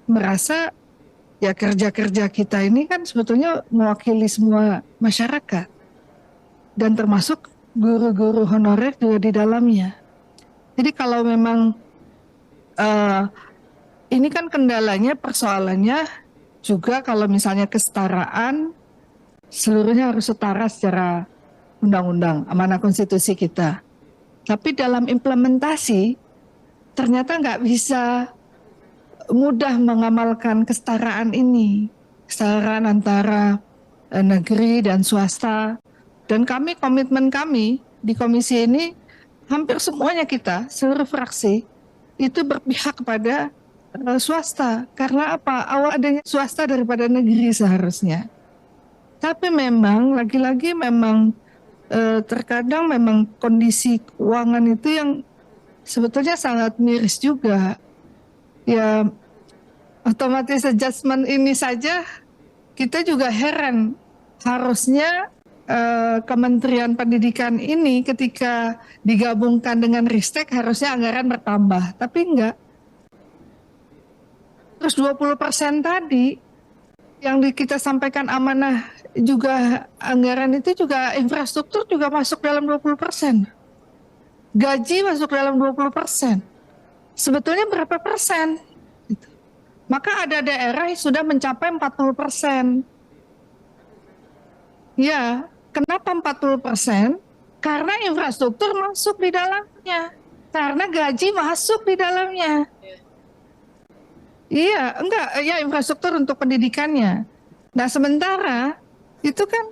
merasa ya kerja-kerja kita ini kan sebetulnya mewakili semua masyarakat. Dan termasuk guru-guru honorer juga di dalamnya. Jadi kalau memang ini kan kendalanya, persoalannya juga kalau misalnya kesetaraan, seluruhnya harus setara secara undang-undang, amanah konstitusi kita. Tapi dalam implementasi, ternyata nggak bisa mudah mengamalkan kesetaraan ini. Kesetaraan antara negeri dan swasta. Dan komitmen kami di komisi ini, hampir semuanya kita, seluruh fraksi, itu berpihak kepada swasta. Karena apa? Awal adanya swasta daripada negeri seharusnya. Tapi memang lagi-lagi memang terkadang memang kondisi keuangan itu yang sebetulnya sangat miris juga. Ya otomatis adjustment ini saja kita juga heran. Harusnya Kementerian Pendidikan ini ketika digabungkan dengan Ristek harusnya anggaran bertambah, tapi enggak. Terus 20% tadi yang kita sampaikan amanah juga anggaran itu juga infrastruktur juga masuk dalam 20%. Gaji masuk dalam 20%. Sebetulnya berapa persen? Gitu. Maka ada daerah yang sudah mencapai 40%. Ya, kenapa 40%? Karena infrastruktur masuk di dalamnya. Karena gaji masuk di dalamnya. Iya, enggak, ya infrastruktur untuk pendidikannya. Nah, sementara itu kan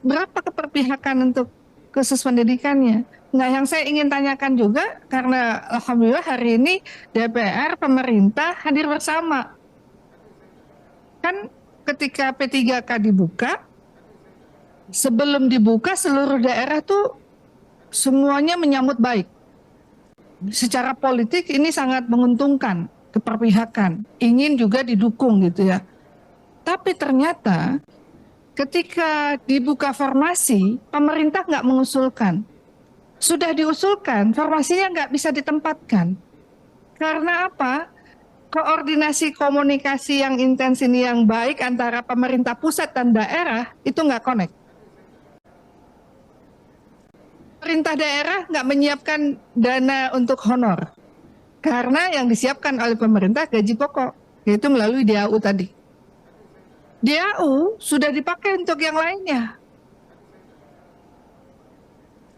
berapa keperpihakan untuk khusus pendidikannya? Nah, yang saya ingin tanyakan juga, karena alhamdulillah hari ini DPR, pemerintah hadir bersama. Kan ketika P3K dibuka, sebelum dibuka seluruh daerah tuh semuanya menyambut baik. Secara politik ini sangat menguntungkan, keperpihakan, ingin juga didukung gitu ya. Tapi ternyata ketika dibuka formasi, pemerintah nggak mengusulkan. Sudah diusulkan, formasinya nggak bisa ditempatkan. Karena apa? Koordinasi komunikasi yang intens ini yang baik antara pemerintah pusat dan daerah itu nggak connect. Pemerintah daerah nggak menyiapkan dana untuk honor. Karena yang disiapkan oleh pemerintah gaji pokok, yaitu melalui DAU tadi. DAU sudah dipakai untuk yang lainnya.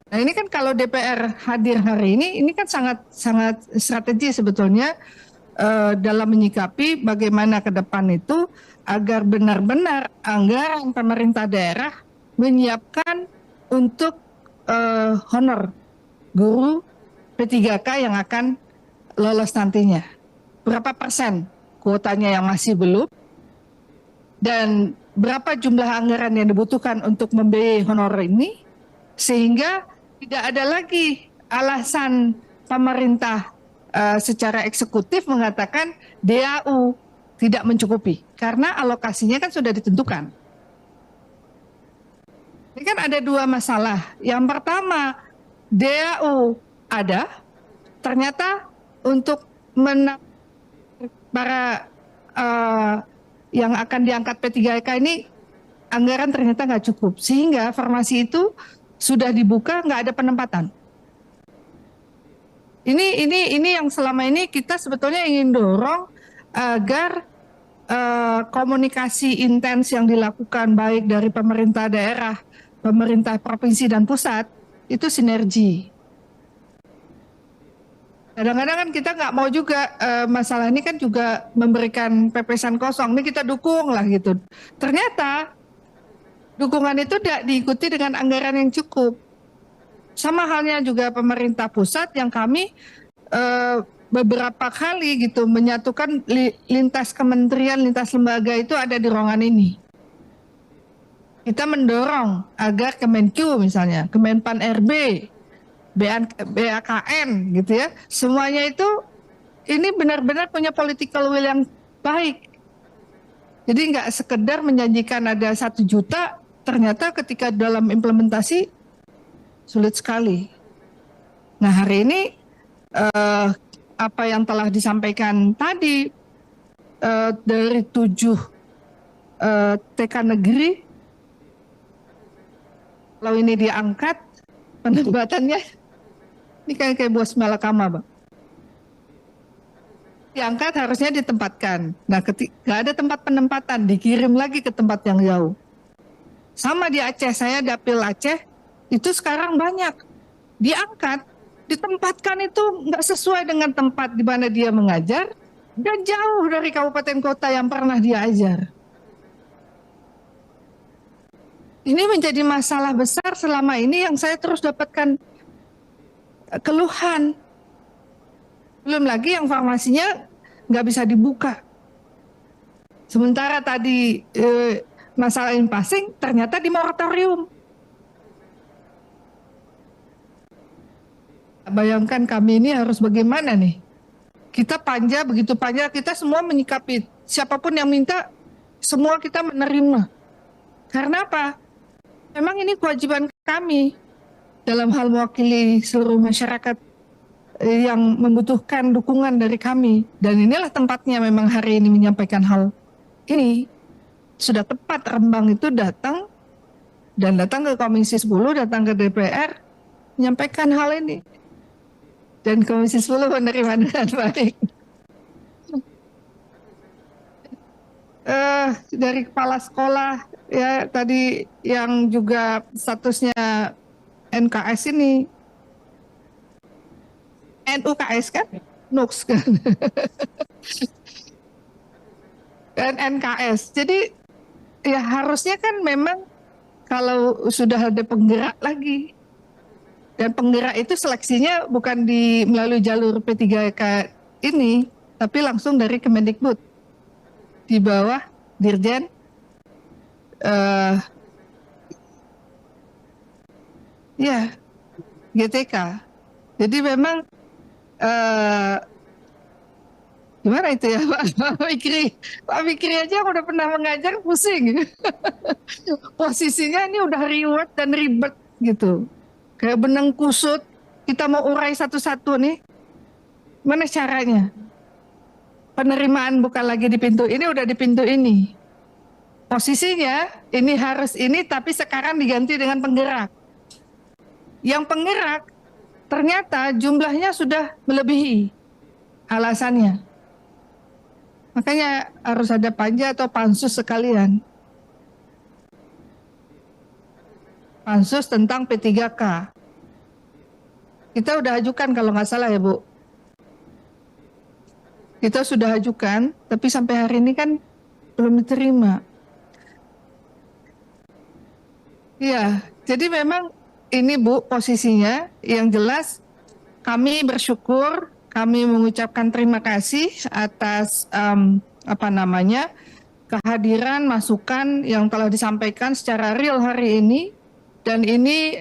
Nah ini kan kalau DPR hadir hari ini kan sangat strategi sebetulnya dalam menyikapi bagaimana ke depan itu agar benar-benar anggaran pemerintah daerah menyiapkan untuk honor guru P3K yang akan lolos nantinya. Berapa persen kuotanya yang masih belum? dan berapa jumlah anggaran yang dibutuhkan untuk membiayai honorer ini, sehingga tidak ada lagi alasan pemerintah secara eksekutif mengatakan DAU tidak mencukupi, karena alokasinya kan sudah ditentukan. Ini kan ada dua masalah. Yang pertama, DAU ada, ternyata untuk para yang akan diangkat P3K ini anggaran ternyata nggak cukup, sehingga formasi itu sudah dibuka, nggak ada penempatan. Ini yang selama ini kita sebetulnya ingin dorong agar komunikasi intens yang dilakukan baik dari pemerintah daerah, pemerintah provinsi dan pusat itu sinergi. Kadang-kadang kan kita nggak mau juga masalah ini kan juga memberikan pepesan kosong. Ini kita dukung lah gitu. Ternyata dukungan itu tidak diikuti dengan anggaran yang cukup. Sama halnya juga pemerintah pusat yang kami beberapa kali gitu menyatukan lintas kementerian, lintas lembaga itu ada di ruangan ini. Kita mendorong agar Kemenq misalnya, Kemenpan RB, BAKN gitu ya, semuanya itu ini benar-benar punya political will yang baik. Jadi nggak sekedar menjanjikan ada 1 juta, ternyata ketika dalam implementasi sulit sekali. Nah hari ini apa yang telah disampaikan tadi dari 7 TK negeri, kalau ini diangkat penempatannya ini kayak buah malakama, Bang. Diangkat harusnya ditempatkan. Nah, ketika ada tempat penempatan, dikirim lagi ke tempat yang jauh. Sama di Aceh, saya dapil Aceh, itu sekarang banyak. Diangkat, ditempatkan itu nggak sesuai dengan tempat di mana dia mengajar, dan jauh dari kabupaten kota yang pernah dia ajar. Ini menjadi masalah besar selama ini yang saya terus dapatkan keluhan. Belum lagi yang farmasinya nggak bisa dibuka. Sementara tadi masalah impasing ternyata di moratorium. Bayangkan kami ini harus bagaimana nih? Kita panja, begitu panja, kita semua menyikapi. Siapapun yang minta, semua kita menerima. Karena apa? Memang ini kewajiban kami dalam hal mewakili seluruh masyarakat yang membutuhkan dukungan dari kami. Dan inilah tempatnya memang hari ini menyampaikan hal ini. Sudah tepat Rembang itu datang ke Komisi 10, datang ke DPR, menyampaikan hal ini. Dan Komisi 10 menerima dengan baik. Dari kepala sekolah, ya tadi yang juga statusnya NKS ini, NUKS kan, NUKS kan, dan NKS. Jadi ya harusnya kan memang kalau sudah ada penggerak lagi, dan penggerak itu seleksinya bukan melalui jalur P3K ini, tapi langsung dari Kemendikbud di bawah Dirjen GTK. Jadi memang gimana itu ya Pak Fikri aja udah pernah mengajar pusing. Posisinya ini udah reward dan ribet gitu. Kayak benang kusut, kita mau urai satu-satu nih. Mana caranya? Penerimaan bukan lagi di pintu ini, udah di pintu ini. Posisinya ini harus ini, tapi sekarang diganti dengan penggerak. Yang penggerak ternyata jumlahnya sudah melebihi alasannya. Makanya harus ada panja atau pansus sekalian. Pansus tentang P3K. Kita udah ajukan kalau nggak salah ya Bu. Kita sudah ajukan, tapi sampai hari ini kan belum diterima. Iya, jadi memang ini Bu posisinya yang jelas kami bersyukur, kami mengucapkan terima kasih atas kehadiran masukan yang telah disampaikan secara real hari ini, dan ini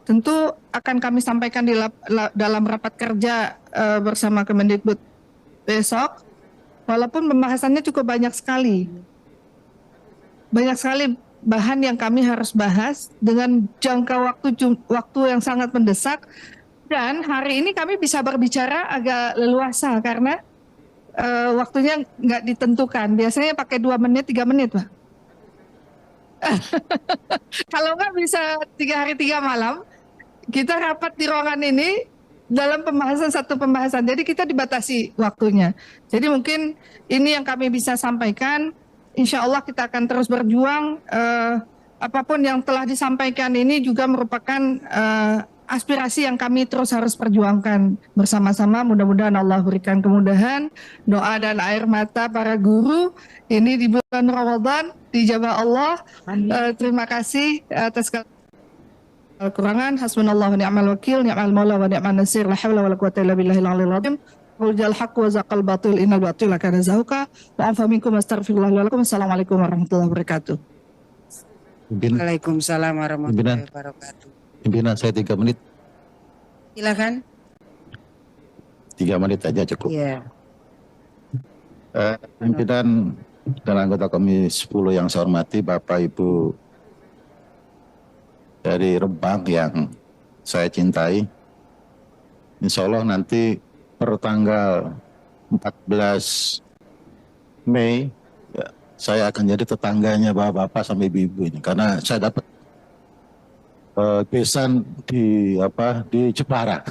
tentu akan kami sampaikan dalam rapat kerja bersama Kemendikbud besok. Walaupun pembahasannya cukup banyak sekali bahan yang kami harus bahas dengan jangka waktu yang sangat mendesak, dan hari ini kami bisa berbicara agak leluasa karena waktunya nggak ditentukan. Biasanya pakai 2 menit, 3 menit, Pak. Kalau nggak bisa 3 hari 3 malam, kita rapat di ruangan ini dalam satu pembahasan. Jadi kita dibatasi waktunya. Jadi mungkin ini yang kami bisa sampaikan. Insya Allah kita akan terus berjuang. Apapun yang telah disampaikan ini juga merupakan aspirasi yang kami terus harus perjuangkan bersama-sama. Mudah-mudahan Allah berikan kemudahan, doa dan air mata para guru ini di bulan Ramadan dijabah Allah. Terima kasih atas kekurangan. Hasbunallahu wa ni'mal wakil, ni'mal maula wa ni'man nasir, la haula wala quwwata illa billahil aliyil azim. Qul jal haqq wa zaqal batil, innal batila kana zahuqa, wa afa minkum astaghfirullah lakum. Assalamualaikum warahmatullahi wabarakatuh. Waalaikumsalam warahmatullahi wabarakatuh. Pimpinan, saya 3 menit. Silakan. 3 menit aja cukup. Iya. Pimpinan dan anggota Komisi 10 yang saya hormati, Bapak Ibu dari Rembang yang saya cintai. Insya Allah nanti per tanggal 14 Mei ya, saya akan jadi tetangganya bapak-bapak sama ibu-ibu ini, karena saya dapat besan di Jepara.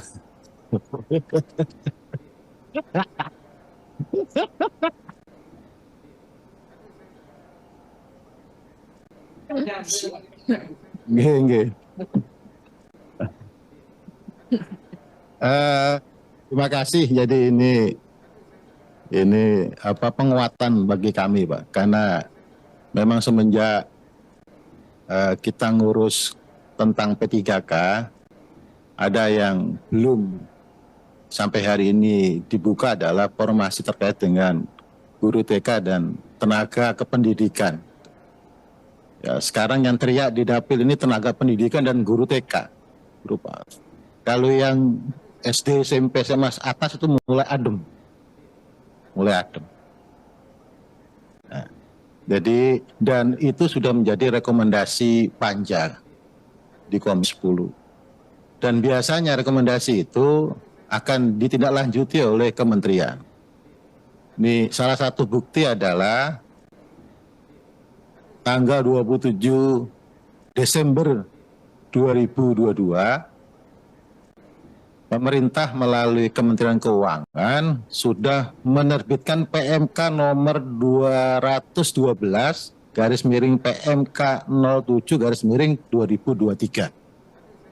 Nggih. Terima kasih. Jadi ini penguatan bagi kami, Pak. Karena memang semenjak kita ngurus tentang P3K, ada yang belum sampai hari ini dibuka adalah formasi terkait dengan guru TK dan tenaga kependidikan. Ya, sekarang yang teriak di dapil ini tenaga pendidikan dan guru TK. Kalau yang SD, SMP, SMA atas itu mulai adem. Nah, jadi, dan itu sudah menjadi rekomendasi Panja di Komisi 10. Dan biasanya rekomendasi itu akan ditindaklanjuti oleh kementerian. Ini salah satu bukti adalah tanggal 27 Desember 2022, pemerintah melalui Kementerian Keuangan sudah menerbitkan PMK nomor 212 /PMK 07/2023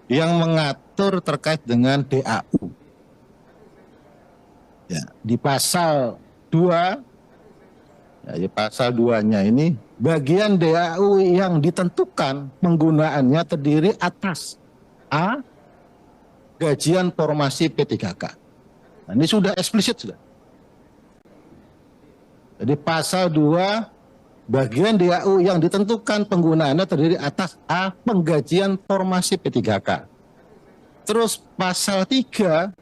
yang mengatur terkait dengan DAU. Ya, di pasal 2, ya, di pasal 2-nya ini bagian DAU yang ditentukan penggunaannya terdiri atas A, gajian formasi P3K. Nah, ini sudah eksplisit sudah. Jadi pasal 2 bagian DAU yang ditentukan penggunaannya terdiri atas A, penggajian formasi P3K. Terus pasal 3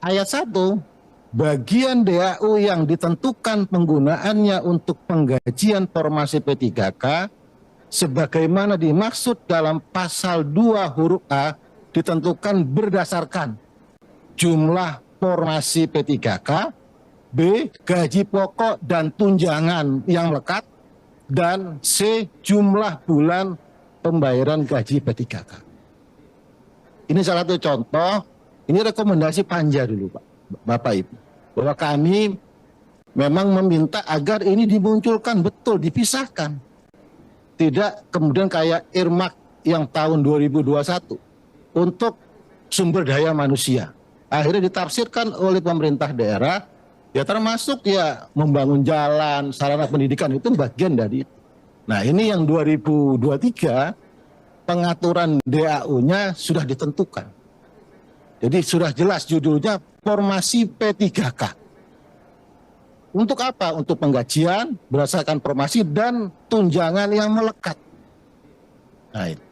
ayat 1, bagian DAU yang ditentukan penggunaannya untuk penggajian formasi P3K sebagaimana dimaksud dalam pasal 2 huruf A ditentukan berdasarkan jumlah formasi P3K, B, gaji pokok dan tunjangan yang lekat, dan C, jumlah bulan pembayaran gaji P3K. Ini salah satu contoh, ini rekomendasi Panja dulu Pak, Bapak Ibu, bahwa kami memang meminta agar ini dimunculkan betul, dipisahkan. Tidak kemudian kayak earmark yang tahun 2021 untuk sumber daya manusia. Akhirnya ditafsirkan oleh pemerintah daerah, ya termasuk ya membangun jalan, sarana pendidikan itu bagian dari itu. Nah ini yang 2023 pengaturan DAU-nya sudah ditentukan. Jadi sudah jelas judulnya formasi P3K. Untuk apa? Untuk penggajian berdasarkan formasi dan tunjangan yang melekat. Nah, itu.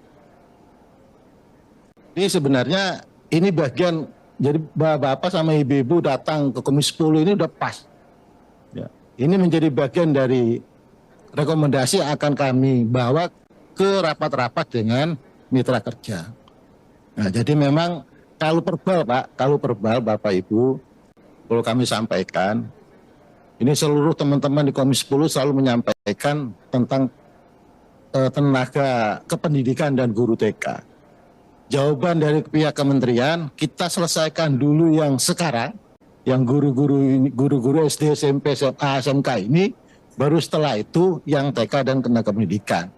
Jadi sebenarnya ini bagian, jadi bapak sama ibu-ibu datang ke Komisi 10 ini udah pas. Ya. Ini menjadi bagian dari rekomendasi yang akan kami bawa ke rapat-rapat dengan mitra kerja. Nah, jadi memang kalau perbal Pak, kalau perbal Bapak Ibu, perlu kami sampaikan, ini seluruh teman-teman di Komisi 10 selalu menyampaikan tentang tenaga kependidikan dan guru TK. Jawaban dari pihak kementerian, kita selesaikan dulu yang sekarang, yang guru-guru SD, SMP, SMA, SMK ini, baru setelah itu yang TK dan tenaga pendidikan.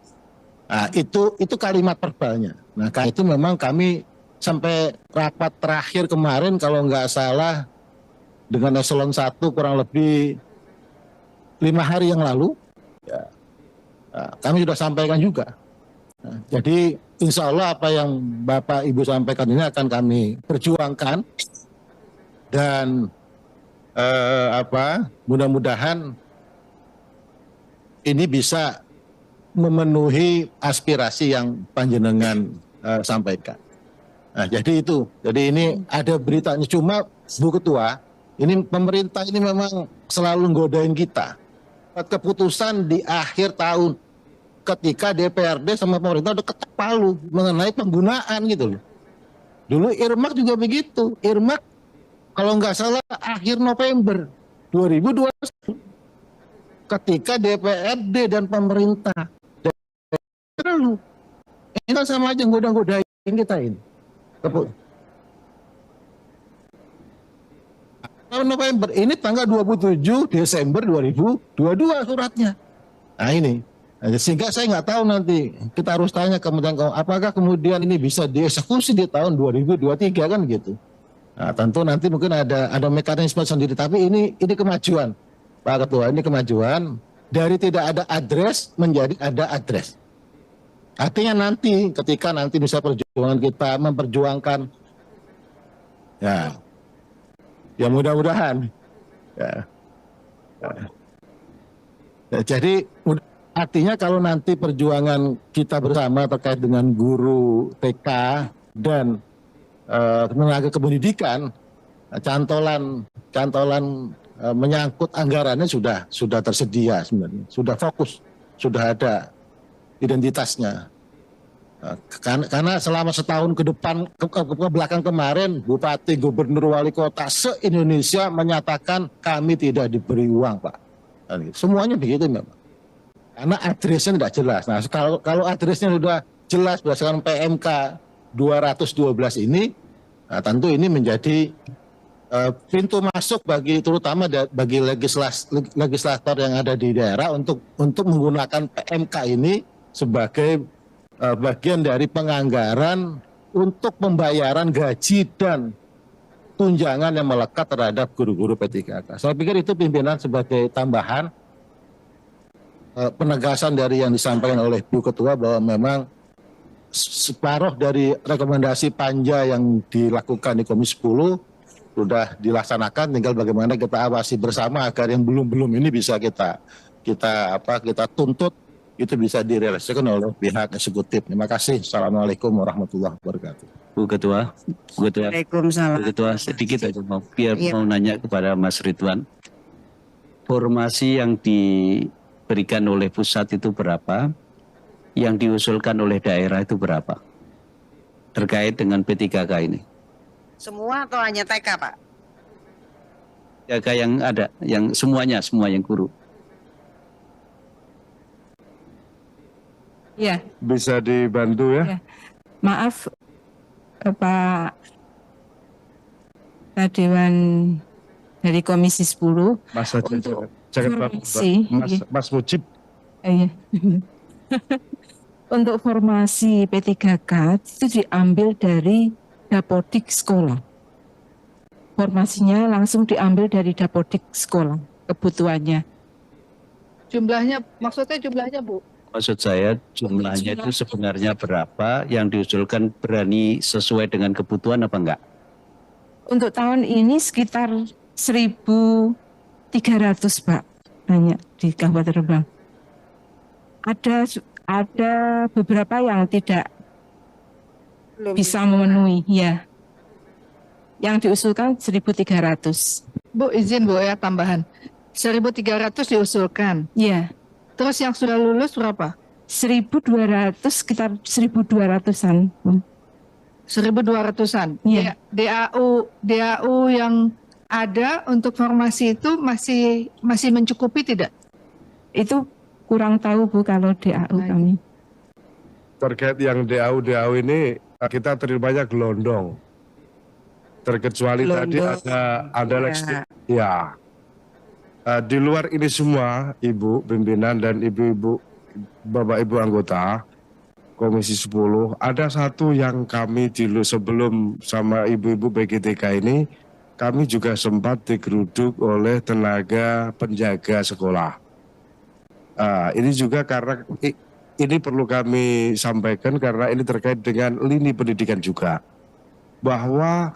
Nah, itu kalimat verbalnya. Nah, karena itu memang kami sampai rapat terakhir kemarin kalau nggak salah dengan eselon 1 kurang lebih 5 hari yang lalu, ya, kami sudah sampaikan juga. Nah, jadi insya Allah apa yang Bapak Ibu sampaikan ini akan kami perjuangkan dan mudah-mudahan ini bisa memenuhi aspirasi yang panjenengan sampaikan. Nah, jadi itu. Jadi ini ada beritanya. Cuma Bu Ketua, ini pemerintah ini memang selalu nggodain kita. Keputusan di akhir tahun ketika DPRD sama pemerintah udah ketok palu mengenai penggunaan gitu loh. Dulu Irmak juga begitu. Irmak kalau nggak salah akhir November 2021 ketika DPRD dan pemerintah ini kan sama aja goda-godain kita ini. November ini tanggal 27 Desember 2022 suratnya. Nah ini. Sehingga saya nggak tahu nanti kita harus tanya kemudian apakah kemudian ini bisa dieksekusi di tahun 2023 kan gitu. Nah, tentu nanti mungkin ada mekanisme sendiri, tapi ini kemajuan Pak Ketua, ini kemajuan dari tidak ada address menjadi ada address. Artinya nanti ketika nanti bisa perjuangan kita memperjuangkan ya mudah-mudahan jadi artinya kalau nanti perjuangan kita bersama terkait dengan guru TK dan tenaga kependidikan, cantolan menyangkut anggarannya sudah tersedia sebenarnya, sudah fokus, sudah ada identitasnya. Karena selama setahun ke depan ke belakang kemarin bupati, gubernur, wali kota se-Indonesia menyatakan kami tidak diberi uang, Pak. Semuanya begitu memang. Karena addressnya tidak jelas. Nah, kalau addressnya sudah jelas berdasarkan PMK 212 ini, nah, tentu ini menjadi pintu masuk terutama bagi legislator yang ada di daerah untuk menggunakan PMK ini sebagai bagian dari penganggaran untuk pembayaran gaji dan tunjangan yang melekat terhadap guru-guru P3K. Saya pikir itu pimpinan sebagai tambahan penegasan dari yang disampaikan oleh Bu Ketua bahwa memang separuh dari rekomendasi panja yang dilakukan di Komisi 10 sudah dilaksanakan, tinggal bagaimana kita awasi bersama agar yang belum ini bisa kita tuntut itu bisa direalisasikan oleh pihak eksekutif. Terima kasih. Assalamualaikum warahmatullahi wabarakatuh. Bu Ketua, Waalaikumsalam. Bu Ketua sedikit aja mau nanya kepada Mas Ridwan. Formasi yang diberikan oleh pusat itu berapa? Yang diusulkan oleh daerah itu berapa? Terkait dengan P3K ini. Semua atau hanya TK, Pak? TK yang ada, yang semua yang guru. Ya. Bisa dibantu ya? Maaf Pak Dewan dari Komisi 10. Mas aja, jangan Mas Mujib. Iya. Untuk formasi P3K itu diambil dari dapodik sekolah. Formasinya langsung diambil dari dapodik sekolah kebutuhannya. Maksudnya jumlahnya Bu? Maksud saya jumlahnya itu sebenarnya berapa, yang diusulkan berani sesuai dengan kebutuhan apa enggak? Untuk tahun ini sekitar 1.000 300 Pak, banyak di Kabupaten Rembang. Ada beberapa yang tidak bisa memenuhi, ya. Yang diusulkan 1.300. Bu, izin Bu ya tambahan. 1.300 diusulkan. Ya, Terus yang sudah lulus berapa? 1.200, sekitar 1.200-an. 1.200-an. Iya. DAU yang ada untuk formasi itu masih mencukupi tidak? Itu kurang tahu Bu kalau DAU kami. Terkait yang DAU ini kita terimanya gelondong. Terkecuali tadi ada Ya. ya. Di luar ini semua, Ibu pimpinan dan Ibu-ibu, Bapak Ibu anggota Komisi 10, ada satu yang kami dulu sebelum sama Ibu-ibu PGTK ini, kami juga sempat digeruduk oleh tenaga penjaga sekolah. Ini juga karena ini perlu kami sampaikan karena ini terkait dengan lini pendidikan juga. Bahwa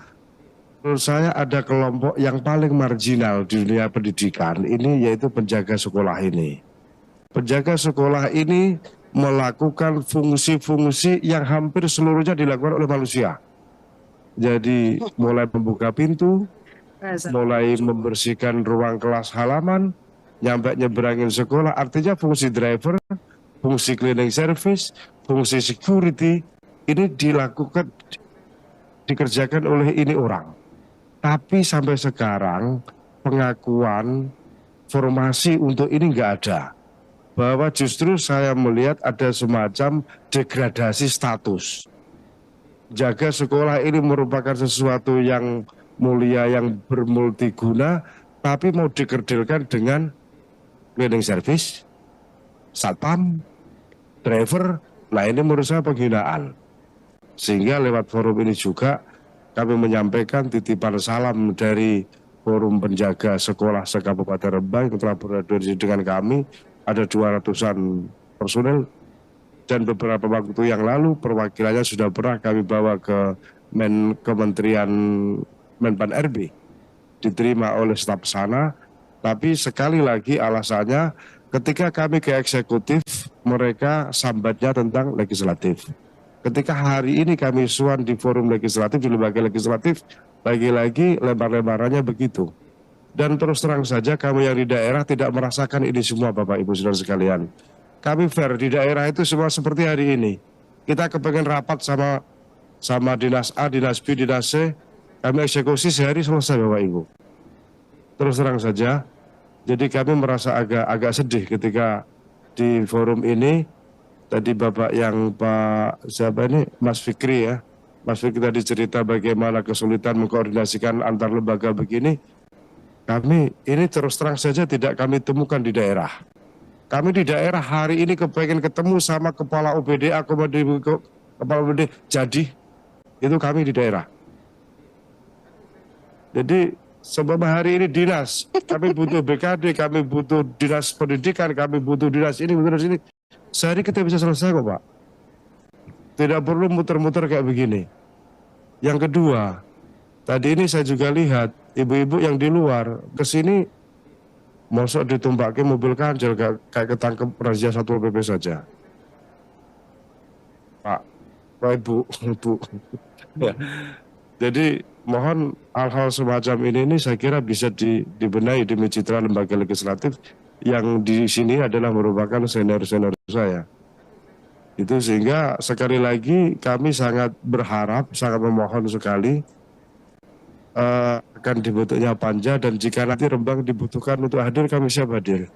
menurut saya ada kelompok yang paling marginal di dunia pendidikan ini yaitu penjaga sekolah ini. Penjaga sekolah ini melakukan fungsi-fungsi yang hampir seluruhnya dilakukan oleh manusia. Jadi mulai membuka pintu, mulai membersihkan ruang kelas halaman, nyampe nyeberangin sekolah, artinya fungsi driver, fungsi cleaning service, fungsi security, ini dikerjakan oleh ini orang. Tapi sampai sekarang pengakuan formasi untuk ini nggak ada. Bahwa justru saya melihat ada semacam degradasi status. Jaga sekolah ini merupakan sesuatu yang mulia, yang bermultiguna, tapi mau dikerdilkan dengan cleaning service, satpam, driver. Nah ini menurut saya penghinaan. Sehingga lewat forum ini juga kami menyampaikan titipan salam dari forum penjaga sekolah se-Kabupaten Rembang yang telah berkoordinasi dengan kami. Ada 200-an personel dan beberapa waktu yang lalu perwakilannya sudah pernah kami bawa ke Kementerian Menpan RB, diterima oleh staf sana. Tapi sekali lagi alasannya ketika kami ke eksekutif mereka sambatnya tentang legislatif. Ketika hari ini kami suan di forum legislatif, di lembaga legislatif, lagi-lagi lebar-lebarannya begitu. Dan terus terang saja kami yang di daerah tidak merasakan ini semua Bapak Ibu Saudara sekalian. Kami fair, di daerah itu semua seperti hari ini. Kita kepengen rapat sama Dinas A, Dinas B, Dinas C, kami eksekusi sehari selesai Bapak Ibu. Terus terang saja, jadi kami merasa agak sedih ketika di forum ini, tadi Bapak yang Mas Fikri ya. Mas Fikri tadi cerita bagaimana kesulitan mengkoordinasikan antar lembaga begini. Kami ini terus terang saja tidak kami temukan di daerah. Kami di daerah hari ini kepengen ketemu sama kepala OBD, kepala OBD jadi. Itu kami di daerah. Jadi sebab hari ini dinas, kami butuh BKD, kami butuh dinas pendidikan, kami butuh dinas ini, butuh dinas ini. Sehari kita bisa selesai kok Pak. Tidak perlu muter-muter kayak begini. Yang kedua, tadi ini saya juga lihat ibu-ibu yang di luar kesini masuk ditumpakin mobil kancil kayak ketangkep razia Satpol PP saja. Pak Ibu. Ya. Jadi mohon hal-hal semacam ini saya kira bisa dibenahi demi citra lembaga legislatif yang di sini adalah merupakan senior-senior saya. Itu sehingga sekali lagi kami sangat berharap, sangat memohon sekali akan dibentuknya panja dan jika nanti Rembang dibutuhkan untuk hadir kami siap hadir.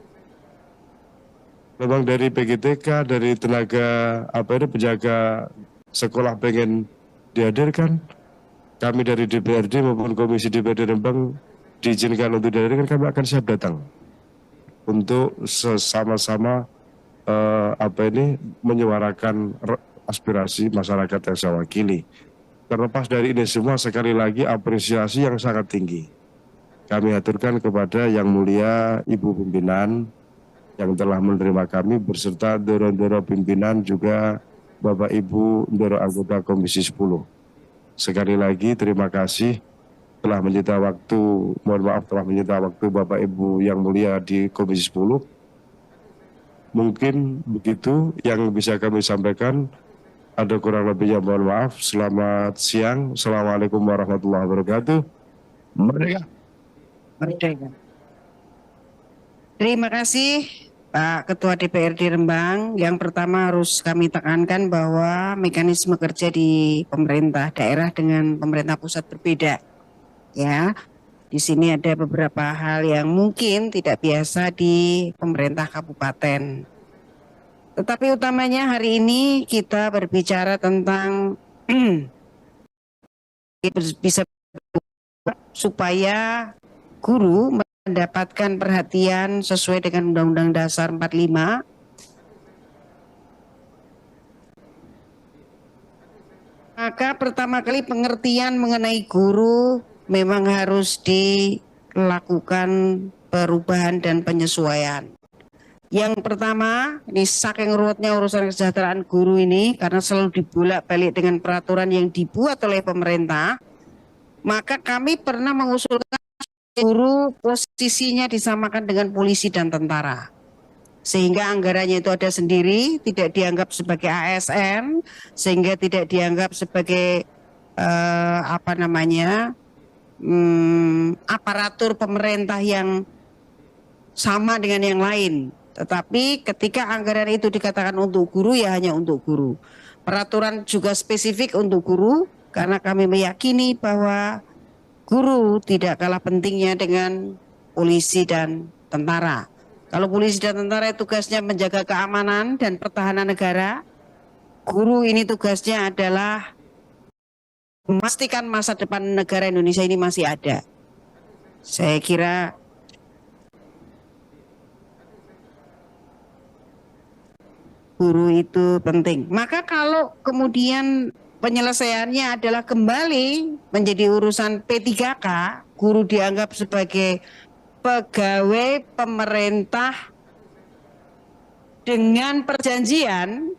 Memang dari PGTK, dari tenaga penjaga sekolah pengen dihadirkan, kami dari DPRD maupun Komisi DPRD Rembang diizinkan untuk dihadirkan, kami akan siap datang untuk sama-sama menyuarakan aspirasi masyarakat yang saya wakili. Terlepas dari ini semua, sekali lagi apresiasi yang sangat tinggi kami aturkan kepada Yang Mulia Ibu Pimpinan yang telah menerima kami beserta Doro-Doro Pimpinan juga Bapak Ibu Doro anggota Komisi 10. Sekali lagi terima kasih telah menyita waktu, mohon maaf telah menyita waktu Bapak Ibu yang mulia di Komisi 10. Mungkin begitu yang bisa kami sampaikan. Ada kurang lebihnya mohon maaf. Selamat siang. Assalamualaikum warahmatullahi wabarakatuh. Merdeka. Merdeka. Terima kasih Pak Ketua DPRD Rembang. Yang pertama harus kami tekankan bahwa mekanisme kerja di pemerintah daerah dengan pemerintah pusat berbeda. Ya, di sini ada beberapa hal yang mungkin tidak biasa di pemerintah kabupaten. Tetapi utamanya hari ini kita berbicara tentang bisa supaya guru mendapatkan perhatian sesuai dengan Undang-Undang Dasar 45. Maka pertama kali pengertian mengenai guru memang harus dilakukan perubahan dan penyesuaian. Yang pertama, ini saking ruwetnya urusan kesejahteraan guru ini karena selalu dibolak-balik dengan peraturan yang dibuat oleh pemerintah, maka kami pernah mengusulkan guru posisinya disamakan dengan polisi dan tentara. Sehingga anggarannya itu ada sendiri, tidak dianggap sebagai ASN, sehingga tidak dianggap sebagai aparatur pemerintah yang sama dengan yang lain. Tetapi ketika anggaran itu dikatakan untuk guru, ya hanya untuk guru. Peraturan juga spesifik untuk guru, karena kami meyakini bahwa guru tidak kalah pentingnya dengan polisi dan tentara. Kalau polisi dan tentara tugasnya menjaga keamanan dan pertahanan negara, guru ini tugasnya adalah memastikan masa depan negara Indonesia ini masih ada. Saya kira guru itu penting. Maka kalau kemudian penyelesaiannya adalah kembali menjadi urusan P3K, guru dianggap sebagai pegawai pemerintah dengan perjanjian,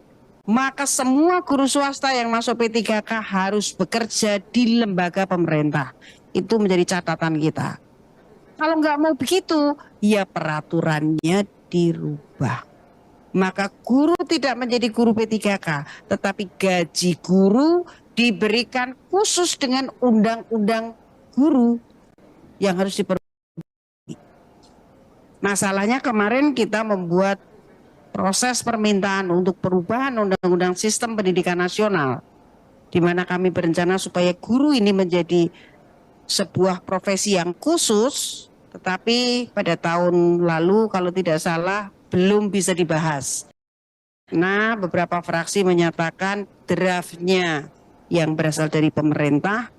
maka semua guru swasta yang masuk P3K harus bekerja di lembaga pemerintah. Itu menjadi catatan kita. Kalau nggak mau begitu, ya peraturannya dirubah. Maka guru tidak menjadi guru P3K, tetapi gaji guru diberikan khusus dengan undang-undang guru yang harus diperbaiki. Masalahnya kemarin kita membuat proses permintaan untuk perubahan undang-undang sistem pendidikan nasional, di mana kami berencana supaya guru ini menjadi sebuah profesi yang khusus, tetapi pada tahun lalu kalau tidak salah belum bisa dibahas. Nah, beberapa fraksi menyatakan draftnya yang berasal dari pemerintah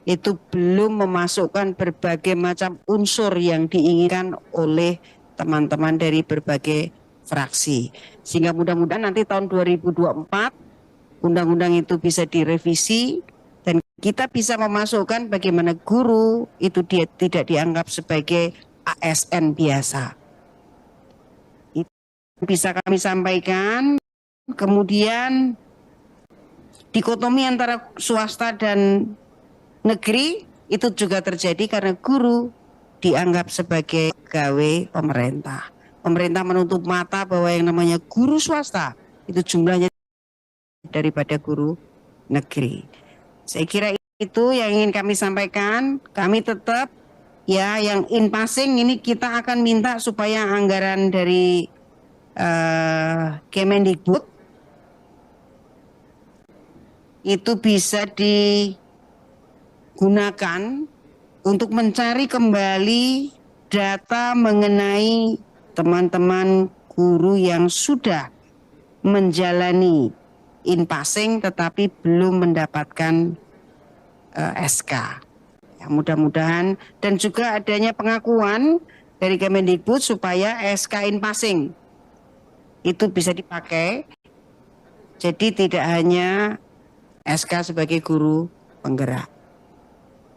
itu belum memasukkan berbagai macam unsur yang diinginkan oleh teman-teman dari berbagai fraksi. Sehingga mudah-mudahan nanti tahun 2024 undang-undang itu bisa direvisi dan kita bisa memasukkan bagaimana guru itu dia tidak dianggap sebagai ASN biasa. Bisa kami sampaikan. Kemudian dikotomi antara swasta dan negeri itu juga terjadi karena guru dianggap sebagai pegawai pemerintah. Pemerintah menutup mata bahwa yang namanya guru swasta itu jumlahnya daripada guru negeri. Saya kira itu yang ingin kami sampaikan. Kami tetap ya yang in passing ini kita akan minta supaya anggaran dari Kemendikbud itu bisa digunakan untuk mencari kembali data mengenai teman-teman guru yang sudah menjalani in passing tetapi belum mendapatkan SK. Ya, mudah-mudahan dan juga adanya pengakuan dari Kemendikbud supaya SK in passing itu bisa dipakai, jadi tidak hanya SK sebagai guru penggerak.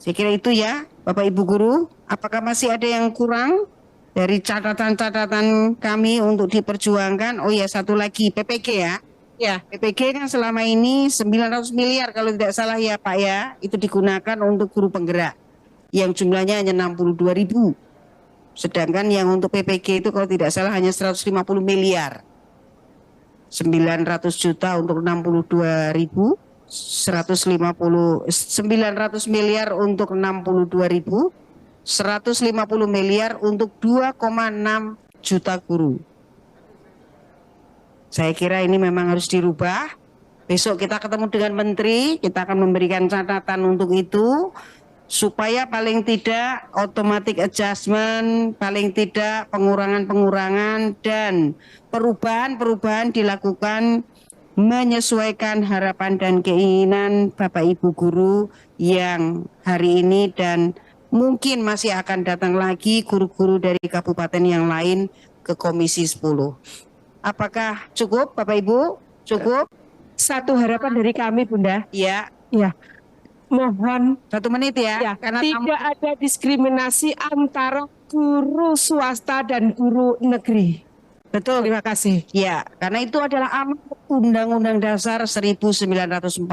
Saya kira itu ya Bapak Ibu guru. Apakah masih ada yang kurang dari catatan-catatan kami untuk diperjuangkan? Oh ya, satu lagi PPG ya. Ya, PPG kan selama ini 900 miliar kalau tidak salah ya Pak ya, itu digunakan untuk guru penggerak. yang jumlahnya hanya 62.000. Sedangkan yang untuk PPG itu kalau tidak salah hanya 150 miliar. 900 juta untuk 62.000, 900 miliar untuk 62.000, 150 miliar untuk 2,6 juta guru. Saya kira ini memang harus dirubah. Besok kita ketemu dengan Menteri, kita akan memberikan catatan untuk itu, supaya paling tidak automatic adjustment, paling tidak pengurangan-pengurangan dan perubahan-perubahan dilakukan menyesuaikan harapan dan keinginan Bapak Ibu guru yang hari ini dan mungkin masih akan datang lagi guru-guru dari kabupaten yang lain ke Komisi 10. Apakah cukup Bapak Ibu? Cukup? Satu harapan dari kami, Bunda. Ya. Ya, mohon 1 menit ya. ya, Karena tidak ada diskriminasi antara guru swasta dan guru negeri. betul. Terima kasih. Ya, karena itu adalah amanat Undang-Undang Dasar 1945.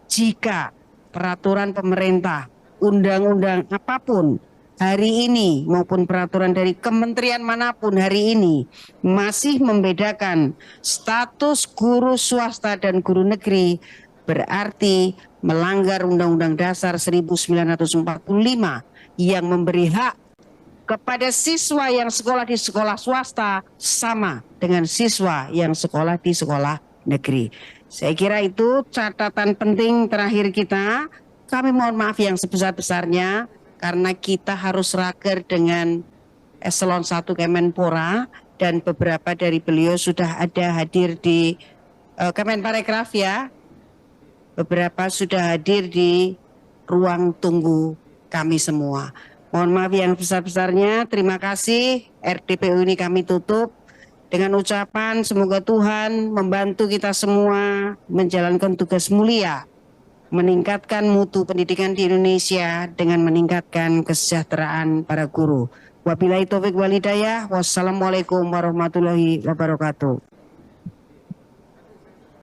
Jika peraturan pemerintah, undang-undang apapun hari ini maupun peraturan dari kementerian manapun hari ini masih membedakan status guru swasta dan guru negeri, berarti melanggar Undang-Undang Dasar 1945 yang memberi hak kepada siswa yang sekolah di sekolah swasta sama dengan siswa yang sekolah di sekolah negeri. Saya kira itu catatan penting terakhir kita. Kami mohon maaf yang sebesar-besarnya karena kita harus raker dengan Eselon 1 Kemenpora dan beberapa dari beliau sudah ada hadir di Kemenparekraf ya. Beberapa sudah hadir di ruang tunggu kami semua. Mohon maaf yang besar-besarnya. Terima kasih. RDPU ini kami tutup dengan ucapan semoga Tuhan membantu kita semua menjalankan tugas mulia, meningkatkan mutu pendidikan di Indonesia dengan meningkatkan kesejahteraan para guru. Wabillahi taufiq wal hidayah. Wassalamualaikum warahmatullahi wabarakatuh.